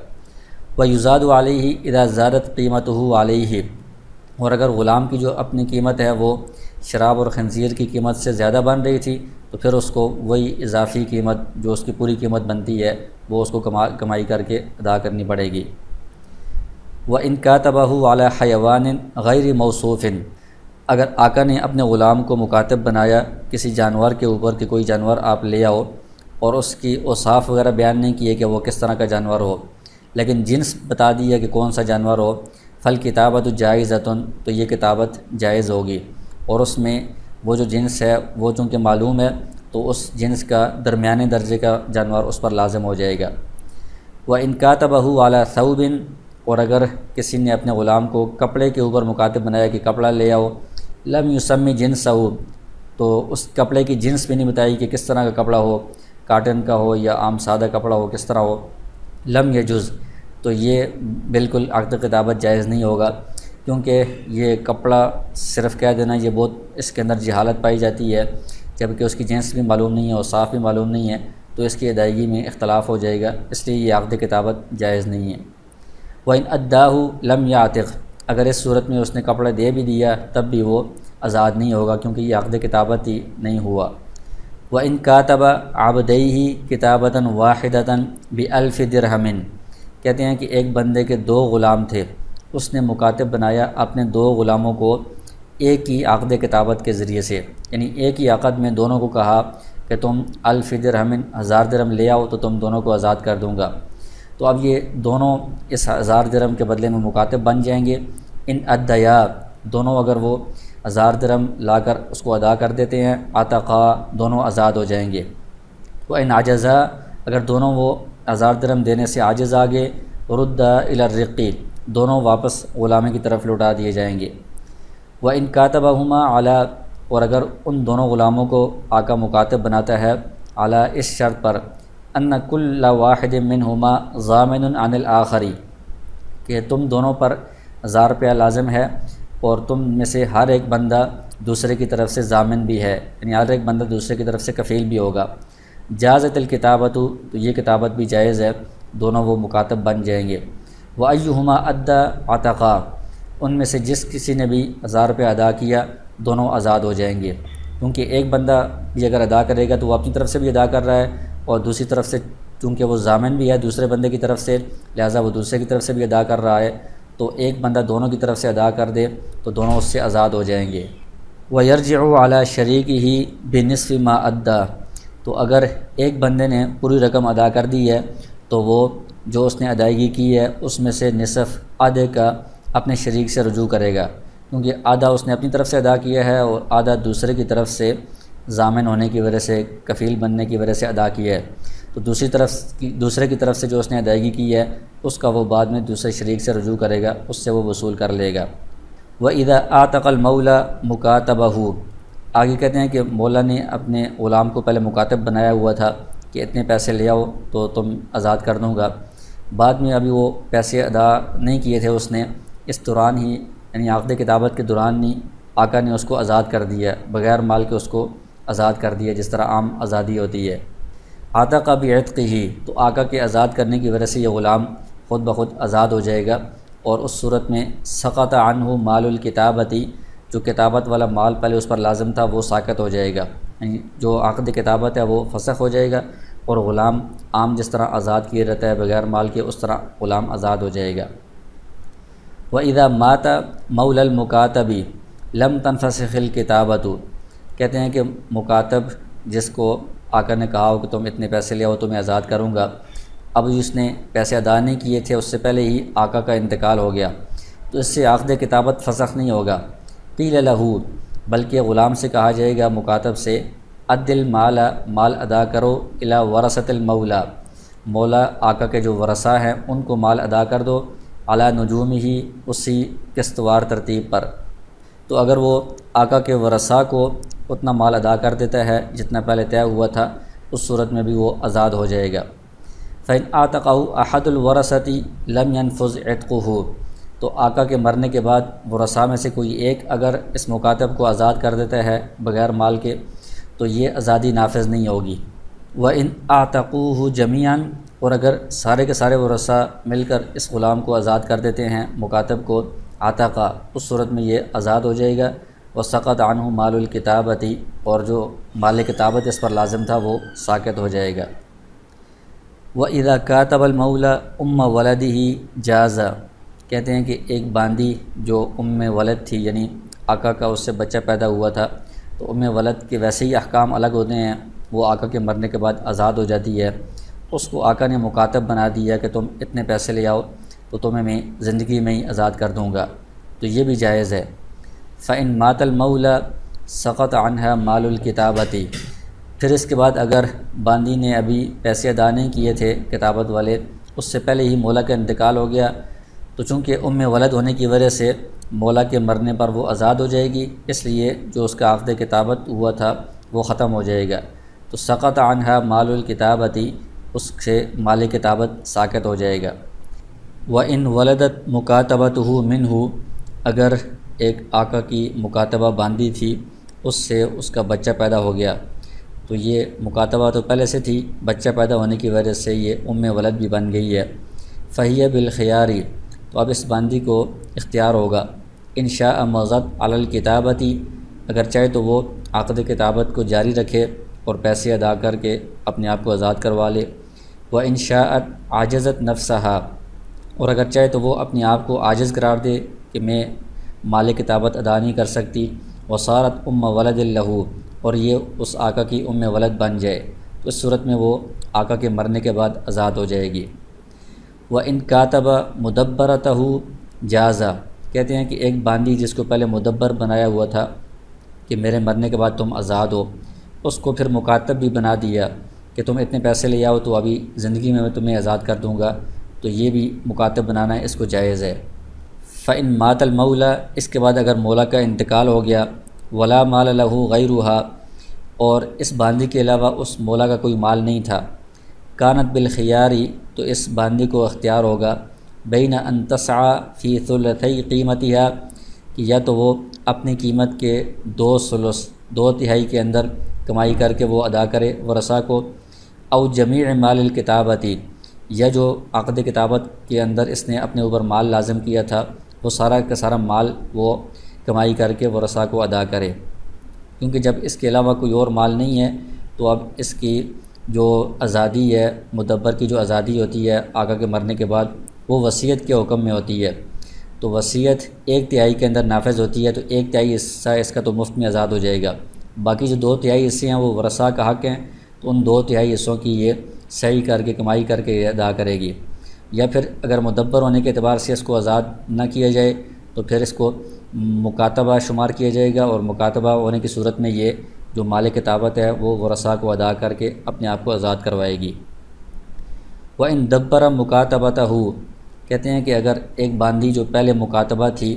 وَيُزَادُ عَلَيْهِ إِذَا زَادَتْ قِيمَتُهُ عَلَيْهِ، اور اگر غلام کی جو اپنی قیمت ہے وہ شراب اور خنزیر کی قیمت سے زیادہ بن رہی تھی تو پھر اس کو وہی اضافی قیمت جو اس کی پوری قیمت بنتی ہے وہ اس کو کمائی کر کے ادا کرنی پڑے گی۔ وَإِنْ كَاتَبَهُ عَلَى حَيَوَانٍ غَيْرِ مَوْصُوفٍ، اگر آقا نے اپنے غلام کو مکاتب بنایا کسی جانور کے اوپر کہ کوئی جانور آپ لے آؤ، اور اس کی اوصاف وغیرہ بیان نہیں کیے کہ وہ کس طرح کا جانور ہو، لیکن جنس بتا دیا کہ کون سا جانور ہو، فالکتابۃ جائزۃ، تو یہ کتابت جائز ہوگی، اور اس میں وہ جو جنس ہے وہ چونکہ معلوم ہے تو اس جنس کا درمیانے درجے کا جانور اس پر لازم ہو جائے گا۔ وَإِنْ كَاتَبَهُ عَلَى ثَوْبٍ، اور اگر کسی نے اپنے غلام کو کپڑے کے اوپر مکاتب بنایا کہ کپڑا لے آؤ، لم یسمی جنسہ، تو اس کپڑے کی جنس بھی نہیں بتائی کہ کس طرح کا کپڑا ہو، کاٹن کا ہو یا عام سادہ کپڑا ہو، کس طرح ہو۔ لم یجوز، تو یہ بالکل عقد کتابت جائز نہیں ہوگا، کیونکہ یہ کپڑا صرف کہہ دینا یہ بہت اس کے اندر جہالت پائی جاتی ہے، جبکہ اس کی جنس بھی معلوم نہیں ہے اور صاف بھی معلوم نہیں ہے، تو اس کی ادائیگی میں اختلاف ہو جائے گا، اس لیے یہ عقد کتابت جائز نہیں ہے۔ وَإِنْ أَدَّاهُ لَمْ يَعْتِقْ، اگر اس صورت میں اس نے کپڑا دے بھی دیا تب بھی وہ آزاد نہیں ہوگا، کیونکہ یہ عقد کتابت ہی نہیں ہوا۔ وَإِنْ كَاتَبَ عَبْدَيْهِ كِتَابَةً وَاحِدَةً بِأَلْفِ دِرْهَمٍ، کہتے ہیں کہ ایک بندے کے 2 غلام تھے، اس نے مکاتب بنایا اپنے 2 غلاموں کو ایک ہی عقد کتابت کے ذریعے سے، یعنی ایک ہی عقد میں دونوں کو کہا کہ تم 1000 درہم 1000 درہم لے آؤ تو تم دونوں کو آزاد کر دوں گا، تو اب یہ دونوں اس 1000 درہم کے بدلے میں مکاتب بن جائیں گے۔ ان ادیا، دونوں اگر وہ 1000 درہم لا کر اس کو ادا کر دیتے ہیں، عتقا، دونوں آزاد ہو جائیں گے۔ وہ ان عجزا، اگر دونوں وہ 1000 درہم دینے سے عاجز آگے، رد الی الرقی، دونوں واپس غلامی کی طرف لوٹا دیے جائیں گے۔ وہ ان کاتبہما علی، اور اگر ان دونوں غلاموں کو آقا مکاتب بناتا ہے علی، اس شرط پر ان کل واحد منہما ضامن عن الآخر، کہ تم دونوں پر 1000 روپیہ لازم ہے اور تم میں سے ہر ایک بندہ دوسرے کی طرف سے ضامن بھی ہے، یعنی ہر ایک بندہ دوسرے کی طرف سے کفیل بھی ہوگا۔ جازت الکتابت، تو یہ کتابت بھی جائز ہے، دونوں وہ مکاتب بن جائیں گے۔ وَأَيُّهُمَا أَدَّى عَتَقًا، ان میں سے جس کسی نے بھی 1000 روپے ادا کیا دونوں آزاد ہو جائیں گے، کیونکہ ایک بندہ بھی اگر ادا کرے گا تو وہ اپنی طرف سے بھی ادا کر رہا ہے، اور دوسری طرف سے چونکہ وہ ضامن بھی ہے دوسرے بندے کی طرف سے، لہٰذا وہ دوسرے کی طرف سے بھی ادا کر رہا ہے، تو ایک بندہ دونوں کی طرف سے ادا کر دے تو دونوں اس سے آزاد ہو جائیں گے۔ وَيَرْجِعُ عَلَى شَرِيكِهِ بِنِصْفِ مَا أَدَّى، تو اگر ایک بندے نے پوری رقم ادا کر دی ہے تو وہ جو اس نے ادائیگی کی ہے اس میں سے نصف آدھے کا اپنے شریک سے رجوع کرے گا، کیونکہ آدھا اس نے اپنی طرف سے ادا کیا ہے اور آدھا دوسرے کی طرف سے ضامن ہونے کی وجہ سے، کفیل بننے کی وجہ سے ادا کیا ہے، تو دوسرے کی طرف سے جو اس نے ادائیگی کی ہے اس کا وہ بعد میں دوسرے شریک سے رجوع کرے گا، اس سے وہ وصول کر لے گا۔ وَإِذَا أَعْتَقَ الْمَوْلَى مُكَاتَبَهُ، آگے کہتے ہیں کہ مولا نے اپنے غلام کو پہلے مکاتب بنایا ہوا تھا کہ اتنے پیسے لے آؤ تو تم آزاد کر دوں گا، بعد میں ابھی وہ پیسے ادا نہیں کیے تھے اس نے، اس دوران ہی یعنی عقد کتابت کے دوران ہی آقا نے اس کو آزاد کر دیا، بغیر مال کے اس کو آزاد کر دیا، جس طرح عام آزادی ہوتی ہے۔ عتق بعتقہ، تو آقا کے آزاد کرنے کی وجہ سے یہ غلام خود بخود آزاد ہو جائے گا، اور اس صورت میں سقط عنہ مال الکتابتی، جو کتابت والا مال پہلے اس پر لازم تھا وہ ساقط ہو جائے گا، یعنی جو عقد کتابت ہے وہ فسخ ہو جائے گا، اور غلام عام جس طرح آزاد کیے رہتا ہے بغیر مال کے اس طرح غلام آزاد ہو جائے گا۔ وَإِذَا مَاتَ مَوْلَى الْمُكَاتَبِ لَمْ تَنْفَسِخِ الْكِتَابَةُ، کہتے ہیں کہ مکاتب جس کو آقا نے کہا ہو کہ تم اتنے پیسے لے آؤ تو میں آزاد کروں گا، اب اس نے پیسے ادا نہیں کیے تھے، اس سے پہلے ہی آقا کا انتقال ہو گیا، تو اس سے عقد کتابت فسخ نہیں ہوگا۔ قیل لہ، بلکہ غلام سے کہا جائے گا مکاتب سے، عدل مال، مال ادا کرو، الی ورثۃ المولا، مولا آقا کے جو ورثہ ہیں ان کو مال ادا کر دو، علی نجوم ہی، اسی قسطوار ترتیب پر، تو اگر وہ آقا کے ورثہ کو اتنا مال ادا کر دیتا ہے جتنا پہلے طے ہوا تھا، اس صورت میں بھی وہ آزاد ہو جائے گا۔ فَإِنْ أَعْتَقَهُ أَحَدُ الْوَرَثَةِ لَمْ يَنْفُذْ عِتْقُهُ، تو آقا کے مرنے کے بعد ورثاء میں سے کوئی ایک اگر اس مکاتب کو آزاد کر دیتا ہے بغیر مال کے تو یہ آزادی نافذ نہیں ہوگی۔ وَإِنْ أَعْتَقُوهُ جَمِيعًا، اور اگر سارے کے سارے ورثاء مل کر اس غلام کو آزاد کر دیتے ہیں مکاتب کو، عتقا، اس صورت میں یہ آزاد ہو جائے گا۔ وَسَقَطَ عَنْهُ مَالُ الْكِتَابَةِ، اور جو مال کتابت اس پر لازم تھا وہ ساقط ہو جائے گا۔ وَإِذَا كَاتَبَ الْمَوْلَى أُمَّ وَلَدِهِ جَازَ، کہتے ہیں کہ ایک باندی جو ولد تھی، یعنی آقا کا اس سے بچہ پیدا ہوا تھا، تو ولد کے ویسے ہی احکام الگ ہوتے ہیں، وہ آقا کے مرنے کے بعد آزاد ہو جاتی ہے، اس کو آقا نے مکاتب بنا دیا کہ تم اتنے پیسے لے آؤ تو تمہیں میں زندگی میں ہی آزاد کر دوں گا، تو یہ بھی جائز ہے۔ فَإِن مَاتَ الْمَوْلَى سَقَطَ عَنْهَا مَالُ الْكِتَابَةِ، پھر اس کے بعد اگر باندی نے ابھی پیسے ادا نہیں کیے تھے کتابت والے، اس سے پہلے ہی مولا کا انتقال ہو گیا، تو چونکہ ولد ہونے کی وجہ سے مولا کے مرنے پر وہ آزاد ہو جائے گی، اس لیے جو اس کا عقد کتابت ہوا تھا وہ ختم ہو جائے گا، تو سقط عنہا مال الکتابتی، اس سے مال کتابت ساقط ہو جائے گا۔ وَإِنْ وَلَدَتْ مُكَاتَبَتُهُ مِنْهُ، اگر ایک آقا کی مکاتبہ باندھی تھی اس سے اس کا بچہ پیدا ہو گیا، تو یہ مکاتبہ تو پہلے سے تھی، بچہ پیدا ہونے کی وجہ سے یہ ولد بھی بن گئی ہے۔ فَهِيَ بِالْخِيَارِ، تو اب اس باندھی کو اختیار ہوگا، إِنْ شَاءَ مَضَتْ عَلَى الْكِتَابَةِ، اگر چاہے تو وہ عقد کتابت کو جاری رکھے اور پیسے ادا کر کے اپنے آپ کو آزاد کروا لے۔ وَإِنْ شَاءَتْ عَجَزَتْ نَفْسَهَا، اور اگر چاہے تو وہ اپنے آپ کو عاجز قرار دے کہ میں مال کتابت ادا نہیں کر سکتی، وصارت ولد لہو، اور یہ اس آقا کی ولد بن جائے، تو اس صورت میں وہ آقا کے مرنے کے بعد آزاد ہو جائے گی۔ وَإِنْ كَاتَبَ مُدَبَّرَتَهُ جَازَ، کہتے ہیں کہ ایک باندھی جس کو پہلے مدبر بنایا ہوا تھا کہ میرے مرنے کے بعد تم آزاد ہو، اس کو پھر مکاتب بھی بنا دیا کہ تم اتنے پیسے لے آؤ تو ابھی زندگی میں تمہیں آزاد کر دوں گا، تو یہ بھی مکاتب بنانا اس کو جائز ہے۔ فَإِن مَاتَ الْمَوْلَى، اس کے بعد اگر مولا کا انتقال ہو گیا، وَلَا مَالَ لَهُ غَيْرُهَا، اور اس باندھی کے علاوہ اس مولا کا کوئی مال نہیں تھا، كانت بالخیاری، تو اس باندھی کو اختیار ہوگا، بین ان تسعى فی ثلثی قیمتها، کہ یا تو وہ اپنی قیمت کے دو تہائی کے اندر کمائی کر کے وہ ادا کرے ورثاء کو، او جمیع مال الکتابتی، یا جو عقد کتابت کے اندر اس نے اپنے اوپر مال لازم کیا تھا وہ سارا کا سارا مال وہ کمائی کر کے ورثاء کو ادا کرے، کیونکہ جب اس کے علاوہ کوئی اور مال نہیں ہے تو اب اس کی جو آزادی ہے، مدبر کی جو آزادی ہوتی ہے آقا کے مرنے کے بعد، وہ وصیت کے حکم میں ہوتی ہے، تو وصیت ایک تہائی کے اندر نافذ ہوتی ہے، تو ایک تہائی حصہ اس کا تو مفت میں آزاد ہو جائے گا، باقی جو دو تہائی حصے ہیں وہ ورثاء کا حق ہیں، تو ان دو تہائی حصوں کی یہ صحیح کر کے کمائی کر کے ادا کرے گی۔ یا پھر اگر مدبر ہونے کے اعتبار سے اس کو آزاد نہ کیا جائے تو پھر اس کو مکاتبہ شمار کیا جائے گا، اور مکاتبہ ہونے کی صورت میں یہ جو مال کتابت ہے وہ ورثاء کو ادا کر کے اپنے آپ کو آزاد کروائے گی۔ وَإِن دَبَّرَ مُكَاتَبَتَهُ، کہتے ہیں کہ اگر ایک باندھی جو پہلے مکاتبہ تھی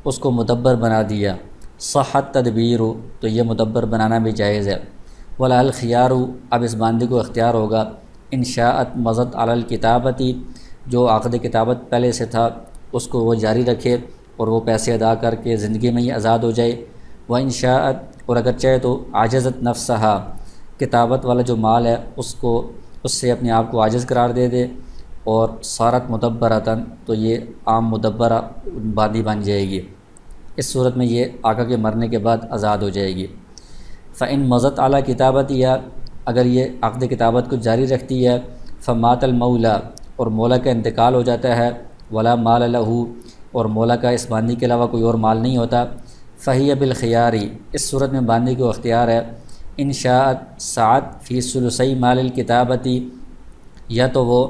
اس کو مدبر بنا دیا، صحت تدبیر، تو یہ مدبر بنانا بھی جائز ہے۔ وَلَا الْخِيَارُ، اب اس باندھی کو اختیار ہوگا، إِن شَاءَتْ مَضَتْ عَلَى الْكِتَابَةِ، جو عقد کتابت پہلے سے تھا اس کو وہ جاری رکھے اور وہ پیسے ادا کر کے زندگی میں ہی آزاد ہو جائے۔ وَإِن شَاءَتْ، اور اگر چاہے تو عَجَزَتْ نَفْسَهَا، کتابت والا جو مال ہے اس سے اپنے آپ کو عاجز قرار دے دے، اور صارت مدبرتاً، تو یہ عام مدبرہ باندھی بن جائے گی، اس صورت میں یہ آقا کے مرنے کے بعد آزاد ہو جائے گی۔ فَإِن مَضَتْ عَلَى كِتَابَتِهَا، اگر یہ عقد کتابت کو جاری رکھتی ہے، فَمَاتَ الْمَوْلَى، اور مولا کا انتقال ہو جاتا ہے، وَلَا مَالَ لَهُ، اور مولا کا اس باندھی کے علاوہ کوئی اور مال نہیں ہوتا، فَهِيَ بِالْخِيَارِ، اس صورت میں باندھی کو اختیار ہے، إِن شَاءَتْ سَعَتْ فِي ثُلُثَيْ مَالِ الْكِتَابَةِ، یا تو وہ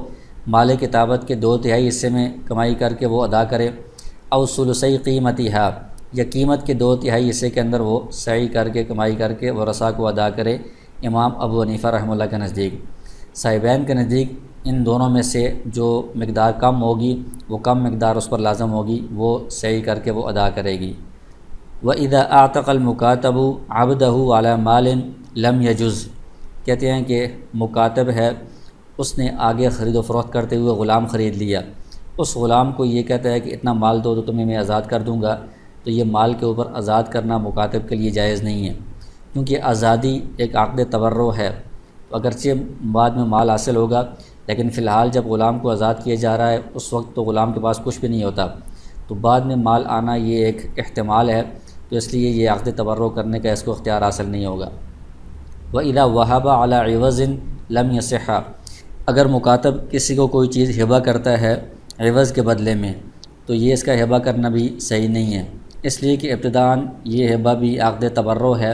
مال کتابت کے دو تہائی حصے میں کمائی کر کے وہ ادا کرے، او ثلثی قیمتها، یا قیمت کے دو تہائی حصے کے اندر وہ سعی کر کے کمائی کر کے ورثاء کو ادا کرے۔ امام ابو حنیفہ رحمہ اللہ کے نزدیک، صاحبین کے نزدیک ان دونوں میں سے جو مقدار کم ہوگی وہ کم مقدار اس پر لازم ہوگی، وہ صحیح کر کے وہ ادا کرے گی۔ وَإِذَا أَعْتَقَ الْمُكَاتَبُ عَبْدَهُ عَلَى مَالٍ لَمْ يَجُزْ، کہتے ہیں کہ مکاتب ہے، اس نے آگے خرید و فروخت کرتے ہوئے غلام خرید لیا، اس غلام کو یہ کہتا ہے کہ اتنا مال دو تو تمہیں میں آزاد کر دوں گا، تو یہ مال کے اوپر آزاد کرنا مکاتب کے لیے جائز نہیں ہے، کیونکہ آزادی ایک عقد تبرع ہے، اگرچہ بعد میں مال حاصل ہوگا، لیکن فی الحال جب غلام کو آزاد کیا جا رہا ہے اس وقت تو غلام کے پاس کچھ بھی نہیں ہوتا، تو بعد میں مال آنا یہ ایک احتمال ہے، تو اس لیے یہ عقد تبرع کرنے کا اس کو اختیار حاصل نہیں ہوگا۔ وَإِذَا وَهَبَ عَلَى عِوَضٍ لَمْ يَصِحَّ، اگر مکاتب کسی کو کوئی چیز ہبہ کرتا ہے عوض کے بدلے میں، تو یہ اس کا ہبہ کرنا بھی صحیح نہیں ہے، اس لیے کہ ابتداً یہ ہبہ بھی عقد تبرع ہے،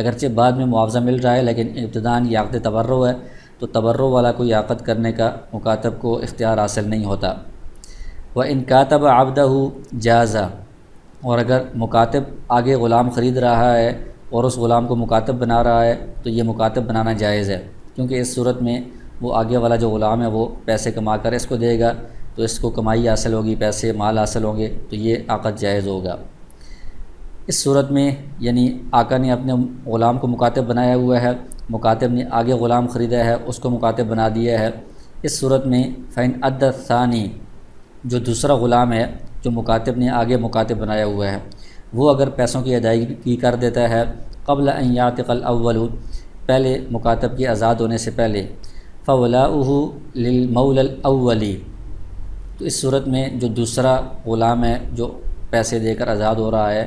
اگرچہ بعد میں معاوضہ مل رہا ہے لیکن ابتداً یہ عقد تبرع ہے، تو تبرع والا کوئی عقد کرنے کا مکاتب کو اختیار حاصل نہیں ہوتا۔ وَإِنْ كَاتَبَ عَبْدَهُ جَازَ، اور اگر مکاتب آگے غلام خرید رہا ہے اور اس غلام کو مکاتب بنا رہا ہے تو یہ مکاتب بنانا جائز ہے، کیونکہ اس صورت میں وہ آگے والا جو غلام ہے وہ پیسے کما کر اس کو دے گا، تو اس کو کمائی حاصل ہوگی، پیسے مال حاصل ہوں گے، تو یہ عقد جائز ہوگا۔ اس صورت میں یعنی آقا نے اپنے غلام کو مکاتب بنایا ہوا ہے، مکاتب نے آگے غلام خریدا ہے، اس کو مکاتب بنا دیا ہے۔ اس صورت میں فَإِنْ أَدَّ الثَّانِي، جو دوسرا غلام ہے جو مکاتب نے آگے مکاتب بنایا ہوا ہے، وہ اگر پیسوں کی ادائیگی کر دیتا ہے قبل ان یعتق الاول، پہلے مکاتب کے آزاد ہونے سے پہلے، فولاؤہ للمولی الاولی، تو اس صورت میں جو دوسرا غلام ہے جو پیسے دے کر آزاد ہو رہا ہے،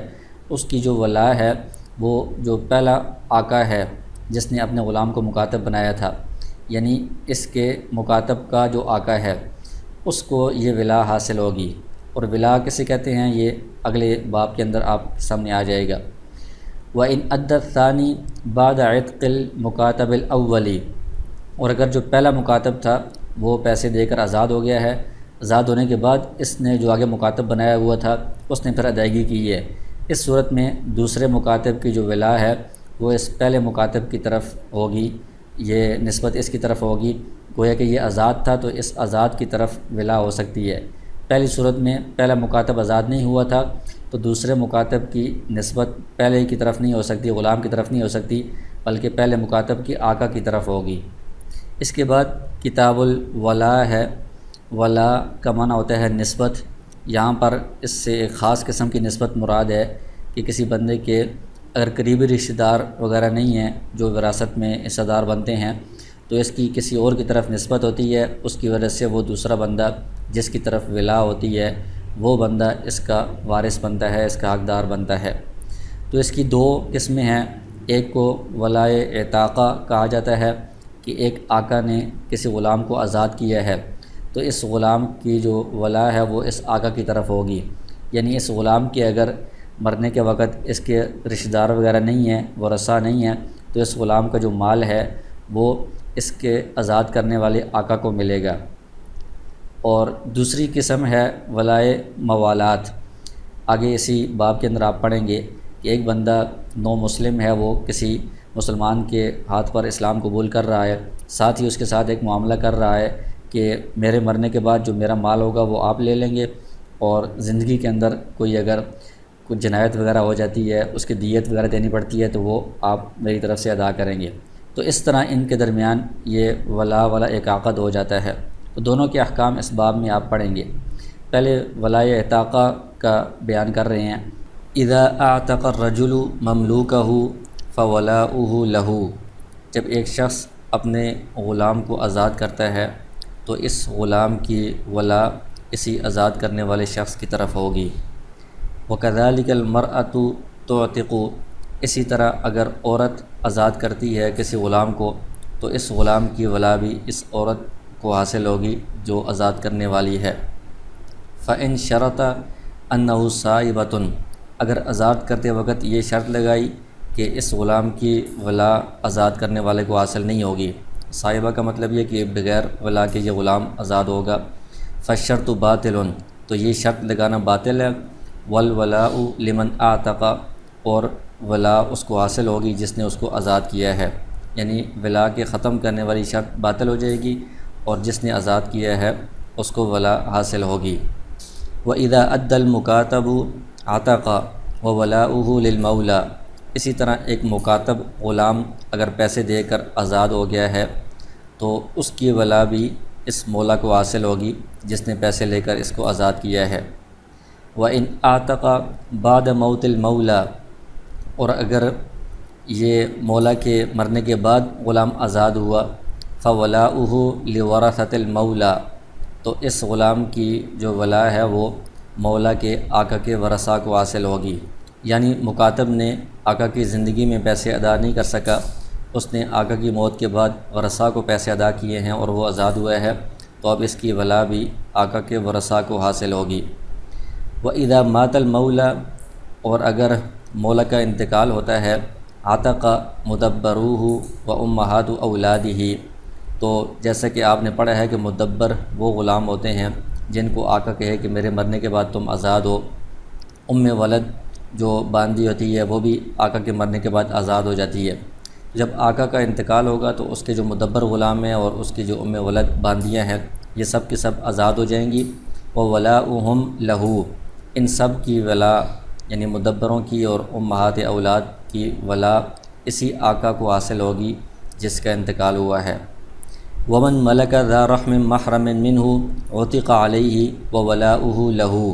اس کی جو ولا ہے وہ جو پہلا آقا ہے جس نے اپنے غلام کو مکاتب بنایا تھا، یعنی اس کے مکاتب کا جو آقا ہے اس کو یہ ولا حاصل ہوگی۔ اور ولا کسے کہتے ہیں یہ اگلے باب کے اندر آپ سامنے آ جائے گا۔ وَإِنْ أَدَّ الثَّانِي بَعْدَ عِتْقِ الْمُكَاتَبِ الْأَوَّلِ، اور اگر جو پہلا مکاتب تھا وہ پیسے دے کر آزاد ہو گیا ہے، آزاد ہونے کے بعد اس نے جو آگے مکاتب بنایا ہوا تھا اس نے پھر ادائیگی کی ہے، اس صورت میں دوسرے مکاتب کی جو ولا ہے وہ اس پہلے مکاتب کی طرف ہوگی، یہ نسبت اس کی طرف ہوگی، گویا کہ یہ آزاد تھا تو اس آزاد کی طرف ولا ہو سکتی ہے۔ پہلی صورت میں پہلا مکاتب آزاد نہیں ہوا تھا تو دوسرے مکاتب کی نسبت پہلے کی طرف نہیں ہو سکتی، غلام کی طرف نہیں ہو سکتی، بلکہ پہلے مکاتب کی آقا کی طرف ہوگی۔ اس کے بعد کتاب الولا ہے، ولا کا معنی ہوتا ہے نسبت، یہاں پر اس سے ایک خاص قسم کی نسبت مراد ہے کہ کسی بندے کے اگر قریبی رشتہ دار وغیرہ نہیں ہیں جو وراثت میں حصہ دار بنتے ہیں تو اس کی کسی اور کی طرف نسبت ہوتی ہے، اس کی وجہ سے وہ دوسرا بندہ جس کی طرف ولا ہوتی ہے وہ بندہ اس کا وارث بنتا ہے، اس کا حقدار بنتا ہے۔ تو اس کی دو قسمیں ہیں، ایک کو ولائے اعتاقہ کہا جاتا ہے کہ ایک آقا نے کسی غلام کو آزاد کیا ہے تو اس غلام کی جو ولا ہے وہ اس آقا کی طرف ہوگی، یعنی اس غلام کے اگر مرنے کے وقت اس کے رشتہ دار وغیرہ نہیں ہیں، ورثاء نہیں ہیں، تو اس غلام کا جو مال ہے وہ اس کے آزاد کرنے والے آقا کو ملے گا۔ اور دوسری قسم ہے ولائے موالات، آگے اسی باب کے اندر آپ پڑھیں گے کہ ایک بندہ نو مسلم ہے، وہ کسی مسلمان کے ہاتھ پر اسلام قبول کر رہا ہے، ساتھ ہی اس کے ساتھ ایک معاملہ کر رہا ہے کہ میرے مرنے کے بعد جو میرا مال ہوگا وہ آپ لے لیں گے، اور زندگی کے اندر کوئی اگر کچھ جنایت وغیرہ ہو جاتی ہے، اس کی دیت وغیرہ دینی پڑتی ہے تو وہ آپ میری طرف سے ادا کریں گے۔ تو اس طرح ان کے درمیان یہ ولا ایک عقد ہو جاتا ہے۔ تو دونوں کے احکام اس باب میں آپ پڑھیں گے۔ پہلے ولائے اعتاقہ کا بیان کر رہے ہیں۔ اذا اعتق الرجل مملوکہ فولاؤہ لہ، جب ایک شخص اپنے غلام کو آزاد کرتا ہے تو اس غلام کی ولا اسی آزاد کرنے والے شخص کی طرف ہوگی۔ وکذالک المرأۃ تعتق، اسی طرح اگر عورت آزاد کرتی ہے کسی غلام کو تو اس غلام کی ولا بھی اس عورت کو حاصل ہوگی جو آزاد کرنے والی ہے۔ فإن شرط انہ صائبۃ، اگر آزاد کرتے وقت یہ شرط لگائی کہ اس غلام کی ولا آزاد کرنے والے کو حاصل نہیں ہوگی، صائبہ کا مطلب یہ کہ بغیر ولا کے یہ غلام آزاد ہوگا، فالشرط باطل، تو یہ شرط لگانا باطل ہے۔ والولاء لمن اعتق، اور ولا اس کو حاصل ہوگی جس نے اس کو آزاد کیا ہے، یعنی ولا کے ختم کرنے والی شرط باطل ہو جائے گی اور جس نے آزاد کیا ہے اس کو ولا حاصل ہوگی۔ وَإِذَا أَدَّى الْمُكَاتَبُ عَتَقَ وَوَلَاؤُهُ لِلْمَوْلَى، اسی طرح ایک مکاتب غلام اگر پیسے دے کر آزاد ہو گیا ہے تو اس کی ولا بھی اس مولا کو حاصل ہوگی جس نے پیسے لے کر اس کو آزاد کیا ہے۔ وَإِنْ أَعْتَقَ بَعْدَ مَوْتِ الْمَوْلَى، اور اگر یہ مولا کے مرنے کے بعد غلام آزاد ہوا، فَوَلَاؤُهُ لِوَرَثَةِ الْمَوْلَى، تو اس غلام کی جو ولا ہے وہ مولا کے آقا کے ورثاء کو حاصل ہوگی، یعنی مکاتب نے آقا کی زندگی میں پیسے ادا نہیں کر سکا، اس نے آقا کی موت کے بعد ورثاء کو پیسے ادا کیے ہیں اور وہ آزاد ہوا ہے، تو اب اس کی ولا بھی آقا کے ورثاء کو حاصل ہوگی۔ وَإِذَا مَاتَ الْمَوْلَى، اور اگر مولا کا انتقال ہوتا ہے، عَتَقَ مُدَبَّرُوهُ وَأُمَّهَاتُ أَوْلَادِهِ، تو جیسا کہ آپ نے پڑھا ہے کہ مدبر وہ غلام ہوتے ہیں جن کو آقا کہے کہ میرے مرنے کے بعد تم آزاد ہو، ولد جو باندھی ہوتی ہے وہ بھی آقا کے مرنے کے بعد آزاد ہو جاتی ہے۔ جب آقا کا انتقال ہوگا تو اس کے جو مدبر غلام ہیں اور اس کی جو ولد باندیاں ہیں یہ سب کے سب آزاد ہو جائیں گی۔ وولاؤہم لہو، ان سب کی ولا یعنی مدبروں کی اور امہات اولاد کی ولا اسی آقا کو حاصل ہوگی جس کا انتقال ہوا ہے۔ ومن ملک ذا رحم محرم منہ عتق علیہ وولاؤہ لہو،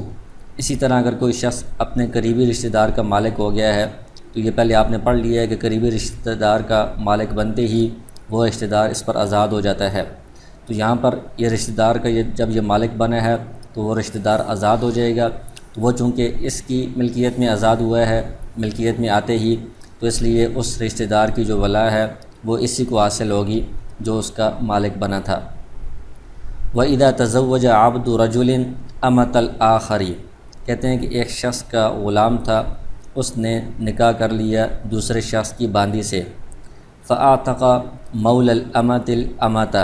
اسی طرح اگر کوئی شخص اپنے قریبی رشتہ دار کا مالک ہو گیا ہے تو یہ پہلے آپ نے پڑھ لیا ہے کہ قریبی رشتہ دار کا مالک بنتے ہی وہ رشتہ دار اس پر آزاد ہو جاتا ہے، تو یہاں پر یہ رشتہ دار کا جب یہ مالک بنا ہے تو وہ رشتہ دار آزاد ہو جائے گا۔ تو وہ چونکہ اس کی ملکیت میں آزاد ہوا ہے ملکیت میں آتے ہی، تو اس لیے اس رشتہ دار کی جو ولا ہے وہ اسی کو حاصل ہوگی جو اس کا مالک بنا تھا۔ وَإِذَا تَزَوَّجَ عَبْدُ رَجُلٍ أَمَةَ الْآخَرِ، کہتے ہیں کہ ایک شخص کا غلام تھا، اس نے نکاح کر لیا دوسرے شخص کی باندی سے۔ فَأَعْتَقَ مَوْلَى الْأَمَةِ الْأَمَةَ،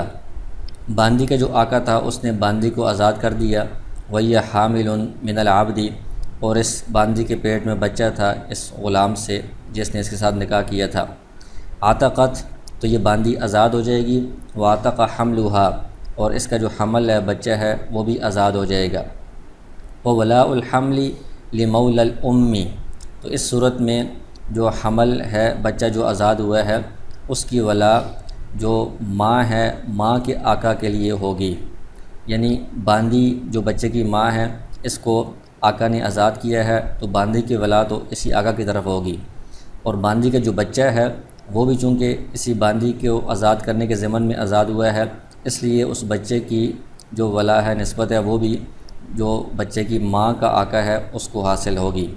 باندی کا جو آقا تھا اس نے باندی کو آزاد کر دیا۔ وَهِيَ حَامِلٌ مِنَ الْعَبْدِ، اور اس باندی کے پیٹ میں بچہ تھا اس غلام سے جس نے اس کے ساتھ نکاح کیا تھا۔ عَتَقَت، تو یہ باندی آزاد ہو جائے گی۔ وَعَتَقَ حَمْلُهَا، اور اس کا جو حمل ہے بچہ ہے وہ بھی آزاد ہو جائے گا۔ وَوَلَاءُ الْحَمْلِ لِمَوْلَى الْأُمِّ، تو اس صورت میں جو حمل ہے بچہ جو آزاد ہوا ہے اس کی ولا جو ماں ہے ماں کے آقا کے لیے ہوگی، یعنی باندی جو بچے کی ماں ہے اس کو آقا نے آزاد کیا ہے تو باندی کی ولا تو اسی آقا کی طرف ہوگی، اور باندی کا جو بچہ ہے وہ بھی چونکہ اسی باندی کو آزاد کرنے کے ضمن میں آزاد ہوا ہے، اس لیے اس بچے کی جو ولا ہے نسبت ہے وہ بھی جو بچے کی ماں کا آقا ہے اس کو حاصل ہوگی۔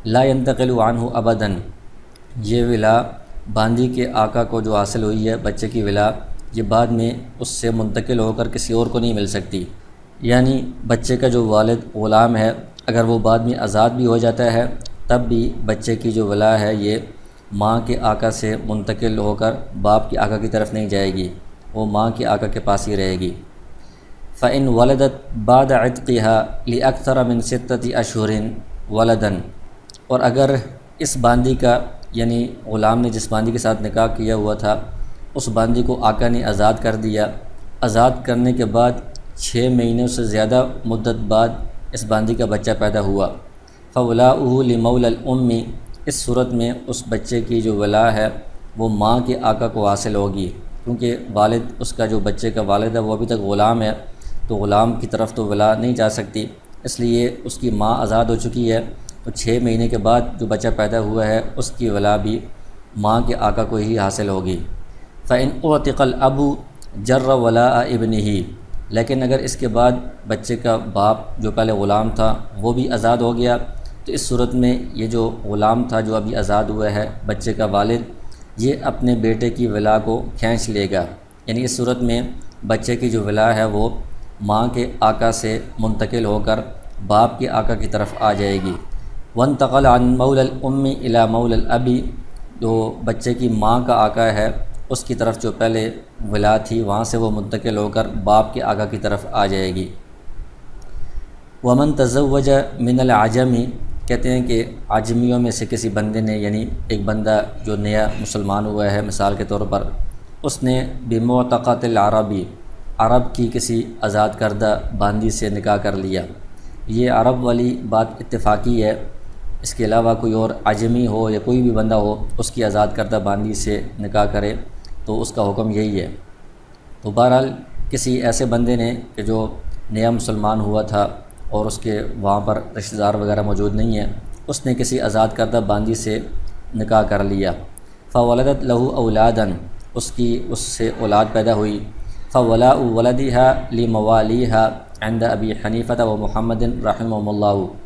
لا ينتقل عنہ ابداً، یہ ولا باندی کے آقا کو جو حاصل ہوئی ہے بچے کی ولا، یہ بعد میں اس سے منتقل ہو کر کسی اور کو نہیں مل سکتی، یعنی بچے کا جو والد غلام ہے اگر وہ بعد میں آزاد بھی ہو جاتا ہے تب بھی بچے کی جو ولا ہے یہ ماں کے آقا سے منتقل ہو کر باپ کے آقا کی طرف نہیں جائے گی، وہ ماں کے آقا کے پاس ہی رہے گی۔ فَإِن وَلَدَتْ بَعْدَ عِتْقِهَا لِأَكْثَرَ مِنْ 6 أَشْهُرٍ وَلَدًا، اور اگر اس باندی کا یعنی غلام نے جس باندی کے ساتھ نکاح کیا ہوا تھا اس باندی کو آقا نے آزاد کر دیا، آزاد کرنے کے بعد 6 مہینوں سے زیادہ مدت بعد اس باندی کا بچہ پیدا ہوا۔ فَوَلَاؤُهُ لِمَوْلَى الْأُمِّ، اس صورت میں اس بچے کی جو ولا ہے وہ ماں کے آقا کو حاصل ہوگی، کیونکہ والد اس کا جو بچے کا والد ہے وہ ابھی تک غلام ہے تو غلام کی طرف تو ولا نہیں جا سکتی، اس لیے اس کی ماں آزاد ہو چکی ہے، تو 6 مہینے کے بعد جو بچہ پیدا ہوا ہے اس کی ولا بھی ماں کے آقا کو ہی حاصل ہوگی۔ فَإِنْ أُعْتِقَ الْأَبُ جَرَّ وَلَاءَ ابْنِهِ، لیکن اگر اس کے بعد بچے کا باپ جو پہلے غلام تھا وہ بھی آزاد ہو گیا تو اس صورت میں یہ جو غلام تھا جو ابھی آزاد ہوا ہے بچے کا والد، یہ اپنے بیٹے کی ولا کو کھینچ لے گا، یعنی اس صورت میں بچے کی جو ولا ہے وہ ماں کے آقا سے منتقل ہو کر باپ کے آقا کی طرف آ جائے گی۔ وَانْتَقَلَ عَنْ مَوْلَى الْأُمِّ إِلَى مَوْلَى الْأَبِ، جو بچے کی ماں کا آقا ہے اس کی طرف جو پہلے ولا تھی وہاں سے وہ منتقل ہو کر باپ کے آقا کی طرف آ جائے گی۔ وَمَنْ تَزَوَّجَ مِنَ الْعَجَمِ، کہتے ہیں کہ عجمیوں میں سے کسی بندے نے، یعنی ایک بندہ جو نیا مسلمان ہوا ہے مثال کے طور پر، اس نے بِمُعْتَقَةِ الْعَرَبِ، عرب کی کسی آزاد کردہ باندی سے نکاح کر لیا۔ یہ عرب والی بات اتفاقی ہے، اس کے علاوہ کوئی اور عجمی ہو یا کوئی بھی بندہ ہو اس کی آزاد کردہ باندی سے نکاح کرے تو اس کا حکم یہی ہے۔ تو بہرحال کسی ایسے بندے نے کہ جو نیا مسلمان ہوا تھا اور اس کے وہاں پر رشتہ دار وغیرہ موجود نہیں ہیں، اس نے کسی آزاد کردہ باندی سے نکاح کر لیا۔ فَوَلَدَتْ لَهُ أَوْلَادًا، اس سے اولاد پیدا ہوئی۔ فَوَلَاءُ وَلَدِهَا لِمَوَالِيهَا عِنْدَ أَبِي حَنِيفَةَ وَمُحَمَّدٍ رَحِمَهُمُ اللَّهُ،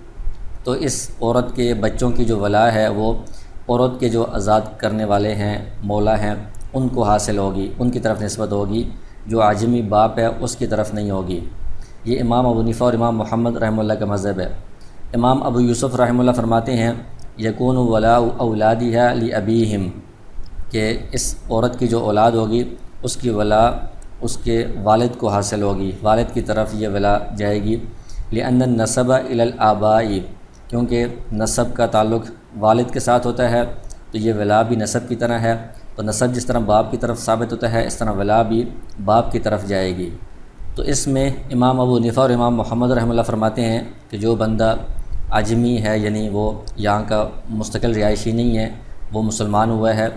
تو اس عورت کے بچوں کی جو ولا ہے وہ عورت کے جو آزاد کرنے والے ہیں مولا ہیں ان کو حاصل ہوگی، ان کی طرف نسبت ہوگی، جو عجمی باپ ہے اس کی طرف نہیں ہوگی۔ یہ امام ابو حنیفہ اور امام محمد رحمہ اللہ کا مذہب ہے۔ امام ابو یوسف رحمہ اللہ فرماتے ہیں یکون ولاء اولادها لابیہم، کہ اس عورت کی جو اولاد ہوگی اس کی ولا اس کے والد کو حاصل ہوگی، والد کی طرف یہ ولا جائے گی۔ لأن النسب الی الآباء، کیونکہ نسب کا تعلق والد کے ساتھ ہوتا ہے تو یہ ولا بھی نسب کی طرح ہے، تو نسب جس طرح باپ کی طرف ثابت ہوتا ہے اس طرح ولا بھی باپ کی طرف جائے گی۔ تو اس میں امام ابو حنیفہ اور امام محمد رحمہ اللہ فرماتے ہیں کہ جو بندہ عجمی ہے، یعنی وہ یہاں کا مستقل رہائشی نہیں ہے، وہ مسلمان ہوا ہے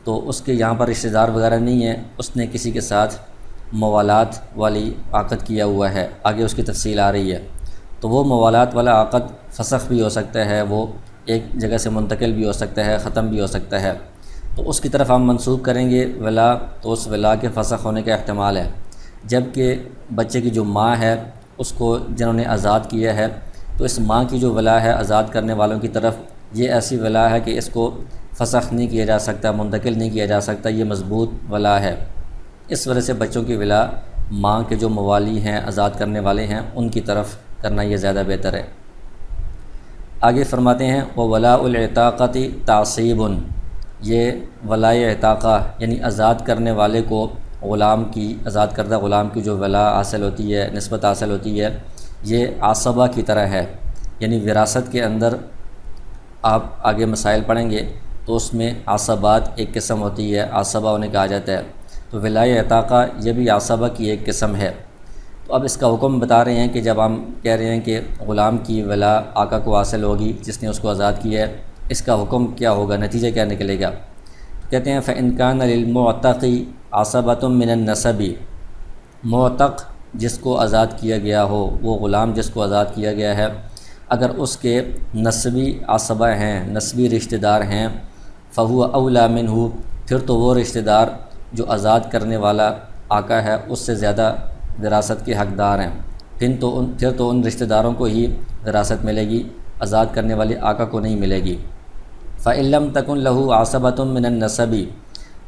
تو اس کے یہاں پر رشتہ دار وغیرہ نہیں ہے، اس نے کسی کے ساتھ موالات والی عقد کیا ہوا ہے، آگے اس کی تفصیل آ رہی ہے، تو وہ موالات والا عقد فسخ بھی ہو سکتا ہے، وہ ایک جگہ سے منتقل بھی ہو سکتا ہے، ختم بھی ہو سکتا ہے، تو اس کی طرف ہم منسوخ کریں گے ولا، تو اس ولا کے فسخ ہونے کا احتمال ہے، جبکہ بچے کی جو ماں ہے اس کو جنہوں نے آزاد کیا ہے، تو اس ماں کی جو ولا ہے آزاد کرنے والوں کی طرف، یہ ایسی ولا ہے کہ اس کو فسخ نہیں کیا جا سکتا، منتقل نہیں کیا جا سکتا، یہ مضبوط ولا ہے، اس وجہ سے بچوں کی ولا ماں کے جو موالی ہیں، آزاد کرنے والے ہیں، ان کی طرف کرنا یہ زیادہ بہتر ہے۔ آگے فرماتے ہیں وَوَلَاءُ الْعِتَاقَةِ تَعْصِيبٌ، یہ ولاء عتاقہ یعنی آزاد کرنے والے کو غلام کی، آزاد کردہ غلام کی جو ولا حاصل ہوتی ہے، نسبت حاصل ہوتی ہے، یہ عصبہ کی طرح ہے، یعنی وراثت کے اندر آپ آگے مسائل پڑھیں گے تو اس میں عصبات ایک قسم ہوتی ہے، عصبہ انہیں کہا جاتا ہے، تو ولاء عتاقہ یہ بھی عصبہ کی ایک قسم ہے۔ تو اب اس کا حکم بتا رہے ہیں کہ جب ہم کہہ رہے ہیں کہ غلام کی ولا آقا کو حاصل ہوگی جس نے اس کو آزاد کیا ہے، اس کا حکم کیا ہوگا، نتیجہ کیا نکلے گا؟ کہتے ہیں فَإِنْ كَانَ لِلْمُعْتَقِ عَصَبَةٌ مِّنَ النَّسَبِ، معتق جس کو آزاد کیا گیا ہو، وہ غلام جس کو آزاد کیا گیا ہے، اگر اس کے نسبی عصبہ ہیں، نسبی رشتہ دار ہیں، فَهُوَ أَوْلَى مِنْهُ، پھر تو وہ رشتہ دار جو آزاد کرنے والا آقا ہے اس سے زیادہ وراثت کے حقدار ہیں، پھر تو ان رشتہ داروں کو ہی وراثت ملے گی، آزاد کرنے والے آقا کو نہیں ملے گی۔ فَإِن لَمْ تَكُنْ لَهُ عَصَبَةٌ مِّنَ النَّسَبِ،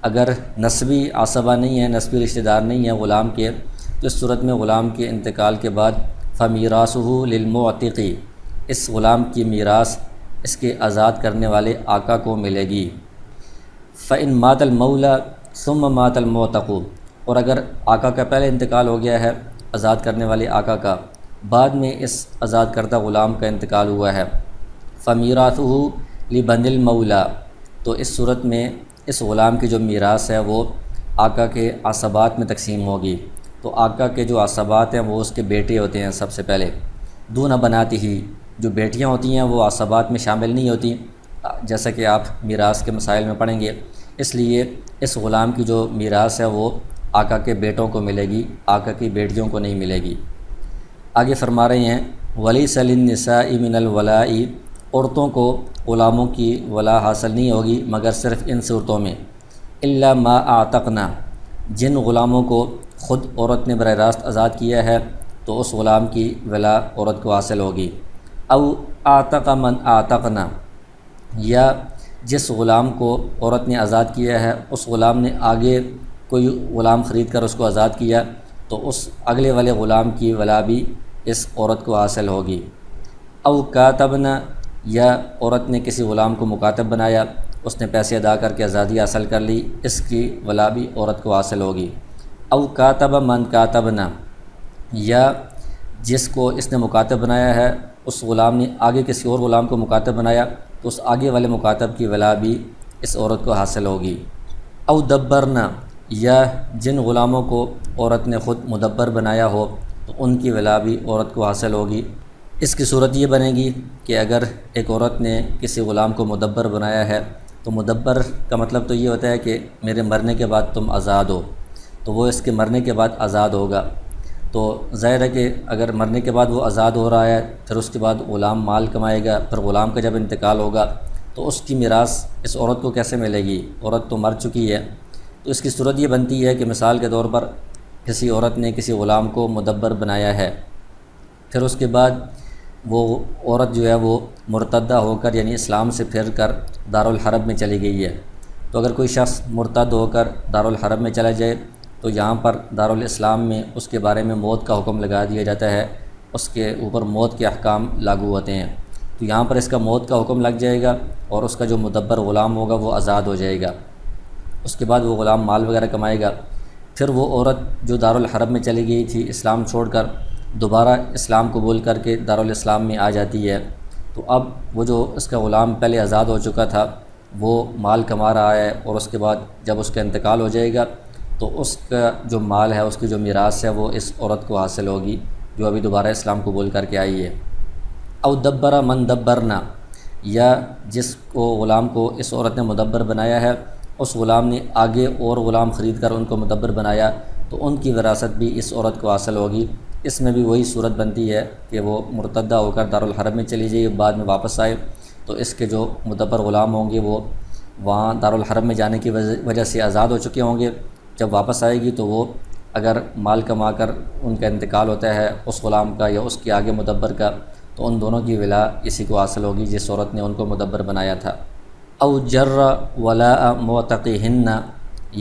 اگر نسبی عصبہ نہیں ہے، نسبی رشتہ دار نہیں ہے غلام کے، تو اس صورت میں غلام کے انتقال کے بعد فَمِيرَاثُهُ لِلْمُعْتِقِ، اس غلام کی میراث اس کے آزاد کرنے والے آقا کو ملے گی۔ فَإِن مَاتَ الْمَوْلَى ثُمَّ مَاتَ الْمُعْتَقُ، اور اگر آقا کا پہلے انتقال ہو گیا ہے، آزاد کرنے والے آقا کا، بعد میں اس آزاد کردہ غلام کا انتقال ہوا ہے، فَمِيرَاثُهُ لِبَنِي الْمَوْلَى، تو اس صورت میں اس غلام کی جو میراث ہے وہ آقا کے عصبات میں تقسیم ہوگی، تو آقا کے جو عصبات ہیں وہ اس کے بیٹے ہوتے ہیں سب سے پہلے، دون بناتی ہی، جو بیٹیاں ہوتی ہیں وہ عصبات میں شامل نہیں ہوتی، جیسا کہ آپ میراث کے مسائل میں پڑھیں گے، اس لیے اس غلام کی جو میراث ہے وہ آقا کے بیٹوں کو ملے گی، آقا کی بیٹیوں کو نہیں ملے گی۔ آگے فرما رہے ہیں وَلَيْسَ لِلنِّسَاءِ مِنَ الْوَلَاءِ، عورتوں کو غلاموں کی ولا حاصل نہیں ہوگی مگر صرف ان صورتوں میں، إِلَّا مَا أَعْتَقْنَا، جن غلاموں کو خود عورت نے براہ راست آزاد کیا ہے تو اس غلام کی ولا عورت کو حاصل ہوگی، او أَعْتَقَ مَنْ أَعْتَقْنَا، یا جس غلام کو عورت نے آزاد کیا ہے اس غلام نے آگے کوئی غلام خرید کر اس کو آزاد کیا تو اس اگلے والے غلام کی ولا بھی اس عورت کو حاصل ہوگی، او کاتبنا، یا عورت نے کسی غلام کو مکاتب بنایا، اس نے پیسے ادا کر کے آزادی حاصل کر لی، اس کی ولا بھی عورت کو حاصل ہوگی، او کاتب من کاتبنا، یا جس کو اس نے مکاتب بنایا ہے اس غلام نے آگے کسی اور غلام کو مکاتب بنایا تو اس آگے والے مکاتب کی ولا بھی اس عورت کو حاصل ہوگی، او دبرنا، یا جن غلاموں کو عورت نے خود مدبر بنایا ہو تو ان کی ولا بھی عورت کو حاصل ہوگی۔ اس کی صورت یہ بنے گی کہ اگر ایک عورت نے کسی غلام کو مدبر بنایا ہے تو مدبر کا مطلب تو یہ ہوتا ہے کہ میرے مرنے کے بعد تم آزاد ہو، تو وہ اس کے مرنے کے بعد آزاد ہوگا، تو ظاہر ہے کہ اگر مرنے کے بعد وہ آزاد ہو رہا ہے پھر اس کے بعد غلام مال کمائے گا، پھر غلام کا جب انتقال ہوگا تو اس کی میراث اس عورت کو کیسے ملے گی؟ عورت تو مر چکی ہے، تو اس کی صورت یہ بنتی ہے کہ مثال کے طور پر کسی عورت نے کسی غلام کو مدبر بنایا ہے، پھر اس کے بعد وہ عورت جو ہے وہ مرتدہ ہو کر یعنی اسلام سے پھر کر دارالحرب میں چلی گئی ہے، تو اگر کوئی شخص مرتد ہو کر دارالحرب میں چلا جائے تو یہاں پر دارالاسلام میں اس کے بارے میں موت کا حکم لگا دیا جاتا ہے، اس کے اوپر موت کے احکام لاگو ہوتے ہیں، تو یہاں پر اس کا موت کا حکم لگ جائے گا اور اس کا جو مدبر غلام ہوگا وہ آزاد ہو جائے گا، اس کے بعد وہ غلام مال وغیرہ کمائے گا، پھر وہ عورت جو دارالحرب میں چلی گئی تھی اسلام چھوڑ کر دوبارہ اسلام قبول کر کے دارالاسلام میں آ جاتی ہے، تو اب وہ جو اس کا غلام پہلے آزاد ہو چکا تھا وہ مال کما رہا ہے، اور اس کے بعد جب اس کا انتقال ہو جائے گا تو اس کا جو مال ہے، اس کی جو میراث ہے وہ اس عورت کو حاصل ہوگی جو ابھی دوبارہ اسلام قبول کر کے آئی ہے۔ او دبرا من دبرنا، یا جس کو غلام کو اس عورت نے مدبر بنایا ہے، اس غلام نے آگے اور غلام خرید کر ان کو مدبر بنایا، تو ان کی وراثت بھی اس عورت کو حاصل ہوگی۔ اس میں بھی وہی صورت بنتی ہے کہ وہ مرتدہ ہو کر دارالحرب میں چلی جائے، بعد میں واپس آئے، تو اس کے جو مدبر غلام ہوں گے وہ وہاں دارالحرب میں جانے کی وجہ سے آزاد ہو چکے ہوں گے۔ جب واپس آئے گی تو وہ اگر مال کما کر ان کا انتقال ہوتا ہے اس غلام کا یا اس کے آگے مدبر کا، تو ان دونوں کی ولا اسی کو حاصل ہوگی جس عورت نے ان کو مدبر بنایا تھا۔ او جر ولاء معتقہن،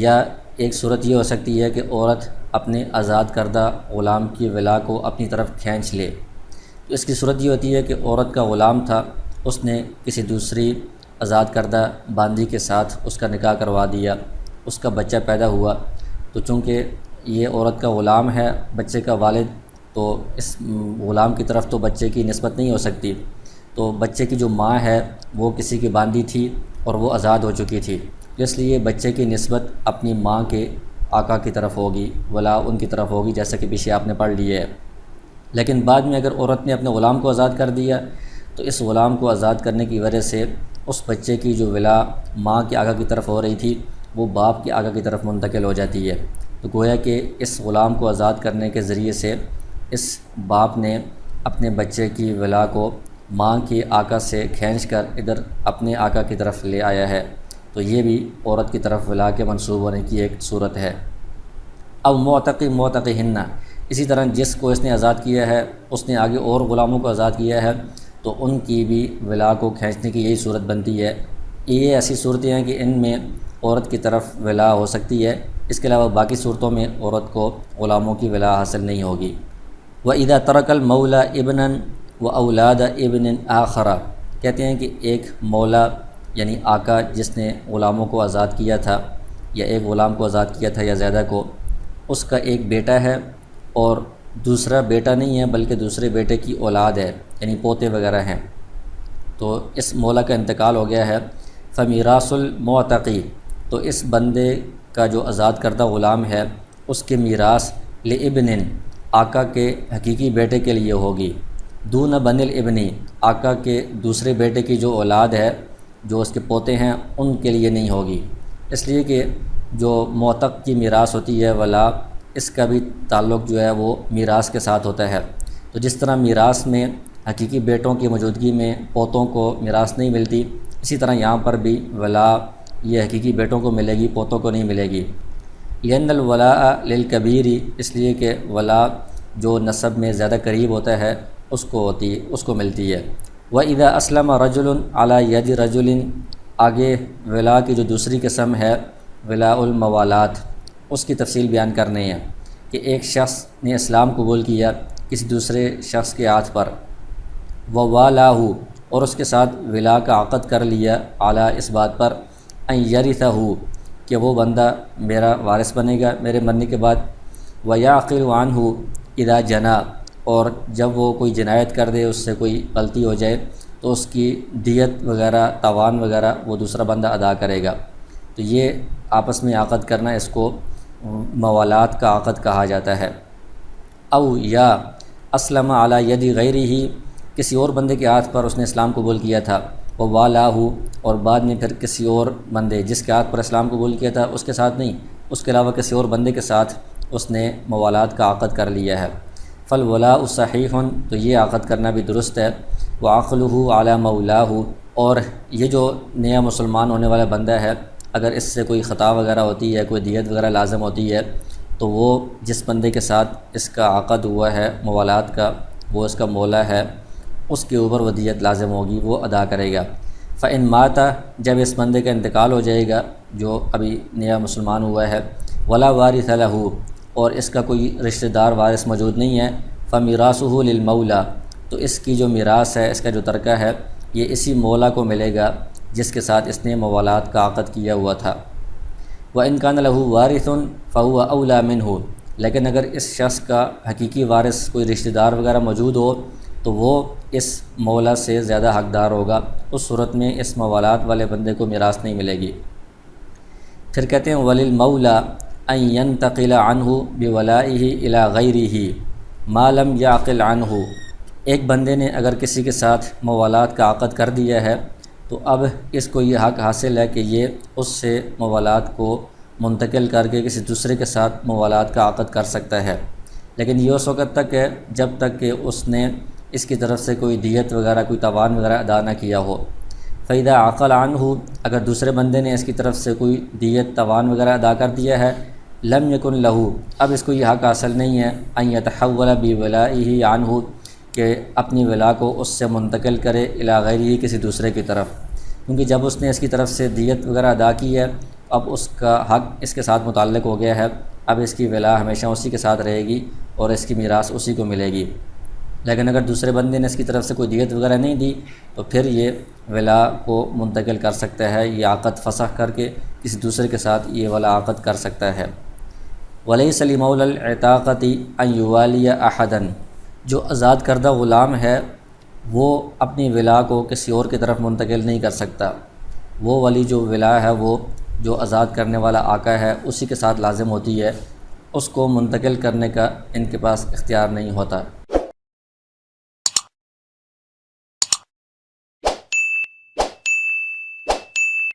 یا ایک صورت یہ ہو سکتی ہے کہ عورت اپنے آزاد کردہ غلام کی ولا کو اپنی طرف کھینچ لے۔ تو اس کی صورت یہ ہوتی ہے کہ عورت کا غلام تھا، اس نے کسی دوسری آزاد کردہ باندی کے ساتھ اس کا نکاح کروا دیا، اس کا بچہ پیدا ہوا، تو چونکہ یہ عورت کا غلام ہے، بچے کا والد، تو اس غلام کی طرف تو بچے کی نسبت نہیں ہو سکتی، تو بچے کی جو ماں ہے وہ کسی کی باندی تھی اور وہ آزاد ہو چکی تھی، اس لیے بچے کی نسبت اپنی ماں کے آقا کی طرف ہوگی، ولا ان کی طرف ہوگی، جیسا کہ پیچھے آپ نے پڑھ لی ہے۔ لیکن بعد میں اگر عورت نے اپنے غلام کو آزاد کر دیا تو اس غلام کو آزاد کرنے کی وجہ سے اس بچے کی جو ولا ماں کے آقا کی طرف ہو رہی تھی وہ باپ کے آقا کی طرف منتقل ہو جاتی ہے، تو گویا کہ اس غلام کو آزاد کرنے کے ذریعے سے اس باپ نے اپنے بچے کی ولا کو ماں کے آقا سے کھینچ کر ادھر اپنے آقا کی طرف لے آیا ہے، تو یہ بھی عورت کی طرف ولا کے منسوب ہونے کی ایک صورت ہے۔ اب معتقہن، اسی طرح جس کو اس نے آزاد کیا ہے اس نے آگے اور غلاموں کو آزاد کیا ہے، تو ان کی بھی ولا کو کھینچنے کی یہی صورت بنتی ہے۔ یہ ایسی صورتیں ہیں کہ ان میں عورت کی طرف ولا ہو سکتی ہے، اس کے علاوہ باقی صورتوں میں عورت کو غلاموں کی ولا حاصل نہیں ہوگی۔ وَإِذَا تَرَكَ الْمَوْلَى ابْنًا وَأَوْلَادَ ابْنٍ آخَرَ، کہتے ہیں کہ ایک مولا یعنی آقا جس نے غلاموں کو آزاد کیا تھا، یا ایک غلام کو آزاد کیا تھا یا زیادہ کو، اس کا ایک بیٹا ہے اور دوسرا بیٹا نہیں ہے بلکہ دوسرے بیٹے کی اولاد ہے، یعنی پوتے وغیرہ ہیں، تو اس مولا کا انتقال ہو گیا ہے۔ فَمِيرَاثُ الْمُعْتَقِ، تو اس بندے کا جو آزاد کردہ غلام ہے اس کے میراث لِابْنٍ، آقا کے حقیقی بیٹے کے لیے ہوگی، دون بن الابن، آقا کے دوسرے بیٹے کی جو اولاد ہے جو اس کے پوتے ہیں ان کے لیے نہیں ہوگی، اس لیے کہ جو معتق کی میراث ہوتی ہے ولا، اس کا بھی تعلق جو ہے وہ میراث کے ساتھ ہوتا ہے، تو جس طرح میراث میں حقیقی بیٹوں کی موجودگی میں پوتوں کو میراث نہیں ملتی، اسی طرح یہاں پر بھی ولا یہ حقیقی بیٹوں کو ملے گی، پوتوں کو نہیں ملے گی۔ لِأَنَّ الْوَلَاءَ لِلْكَبِيرِ، اس لیے کہ ولا جو نسب میں زیادہ قریب ہوتا ہے اس کو ملتی ہے۔ وَإِذَا أَسْلَمَ رَجُلٌ عَلَى يَدِ رَجُلٍ، آگے ولا کی جو دوسری قسم ہے ولاء الموالات، اس کی تفصیل بیان کرنی ہے کہ ایک شخص نے اسلام قبول کیا کسی دوسرے شخص کے ہاتھ پر، وَوَالَاهُ، اور اس کے ساتھ ولا کا عقد کر لیا، اعلیٰ اس بات پر ان یرثہ، کہ وہ بندہ میرا وارث بنے گا میرے مرنے کے بعد، وَيَعْقِلُ عَنْهُ اذا جنا، اور جب وہ کوئی جنایت کر دے، اس سے کوئی غلطی ہو جائے تو اس کی دیت وغیرہ تاوان وغیرہ وہ دوسرا بندہ ادا کرے گا، تو یہ آپس میں عقد کرنا اس کو موالات کا عقد کہا جاتا ہے۔ او یا اسلم علی ید غیرہ، کسی اور بندے کے ہاتھ پر اس نے اسلام قبول کیا تھا، وہ والاہ، اور بعد میں پھر کسی اور بندے جس کے ہاتھ پر اسلام قبول کیا تھا اس کے ساتھ نہیں، اس کے علاوہ کسی اور بندے کے ساتھ اس نے موالات کا عقد کر لیا ہے، فالولاء صحیح، تو یہ عقد کرنا بھی درست ہے، وعقلہ علی مولاہ، اور یہ جو نیا مسلمان ہونے والا بندہ ہے اگر اس سے کوئی خطا وغیرہ ہوتی ہے، کوئی دیت وغیرہ لازم ہوتی ہے، تو وہ جس بندے کے ساتھ اس کا عقد ہوا ہے موالات کا، وہ اس کا مولا ہے، اس کے اوپر وہ دیت لازم ہوگی، وہ ادا کرے گا۔ فَإِن مَاتَ، جب اس بندے کا انتقال ہو جائے گا جو ابھی نیا مسلمان ہوا ہے، وَلَا وَارِثَ لَهُ، اور اس کا کوئی رشتہ دار وارث موجود نہیں ہے، فَمِيرَاثُهُ لِلْمَوْلَى، تو اس کی جو میراث ہے، اس کا جو ترکہ ہے، یہ اسی مولا کو ملے گا جس کے ساتھ اس نے موالات کا عقد کیا ہوا تھا۔ وَإِن كَانَ لَهُ وَارِثٌ فَهُوَ أَوْلَى مِنْهُ، لیکن اگر اس شخص کا حقیقی وارث کوئی رشتہ دار وغیرہ موجود ہو تو وہ اس مولا سے زیادہ حقدار ہوگا، اس صورت میں اس موالات والے بندے کو میراث نہیں ملے گی۔ پھر کہتے ہیں وَلِلْمَوْلَى، ان ينتقل عنہ بولائہ الی غیرہ ما لم یعقل عنہ۔ ایک بندے نے اگر کسی کے ساتھ موالات کا عقد کر دیا ہے تو اب اس کو یہ حق حاصل ہے کہ یہ اس سے موالات کو منتقل کر کے کسی دوسرے کے ساتھ موالات کا عقد کر سکتا ہے، لیکن یہ اس وقت تک ہے جب تک کہ اس نے اس کی طرف سے کوئی دیت وغیرہ کوئی تاوان وغیرہ ادا نہ کیا ہو۔ فَإِذَا عَقَلَ عَنْهُ، اگر دوسرے بندے نے اس کی طرف سے کوئی دیت تاوان وغیرہ ادا کر دیا ہے، لم یکن لہو، اب اس کو یہ حق حاصل نہیں ہے ان یتحول بولائہ عنہ کہ اپنی ولا کو اس سے منتقل کرے الی غیرہ کسی دوسرے کی طرف، کیونکہ جب اس نے اس کی طرف سے دیت وغیرہ ادا کی ہے اب اس کا حق اس کے ساتھ متعلق ہو گیا ہے، اب اس کی ولا ہمیشہ اسی کے ساتھ رہے گی اور اس کی میراث اسی کو ملے گی۔ لیکن اگر دوسرے بندے نے اس کی طرف سے کوئی دیت وغیرہ نہیں دی تو پھر یہ ولا کو منتقل کر سکتا ہے، یہ عقد فسخ کر کے کسی دوسرے کے ساتھ یہ ولا عقد کر سکتا ہے۔ وَلَيْسَ لِمَوْلَى الْعِتَاقَةِ أَن يُوَالِيَ أَحَدًا، جو آزاد کردہ غلام ہے وہ اپنی ولا کو کسی اور کی طرف منتقل نہیں کر سکتا، وہ ولی جو ولا ہے وہ جو آزاد کرنے والا آقا ہے اسی کے ساتھ لازم ہوتی ہے، اس کو منتقل کرنے کا ان کے پاس اختیار نہیں ہوتا۔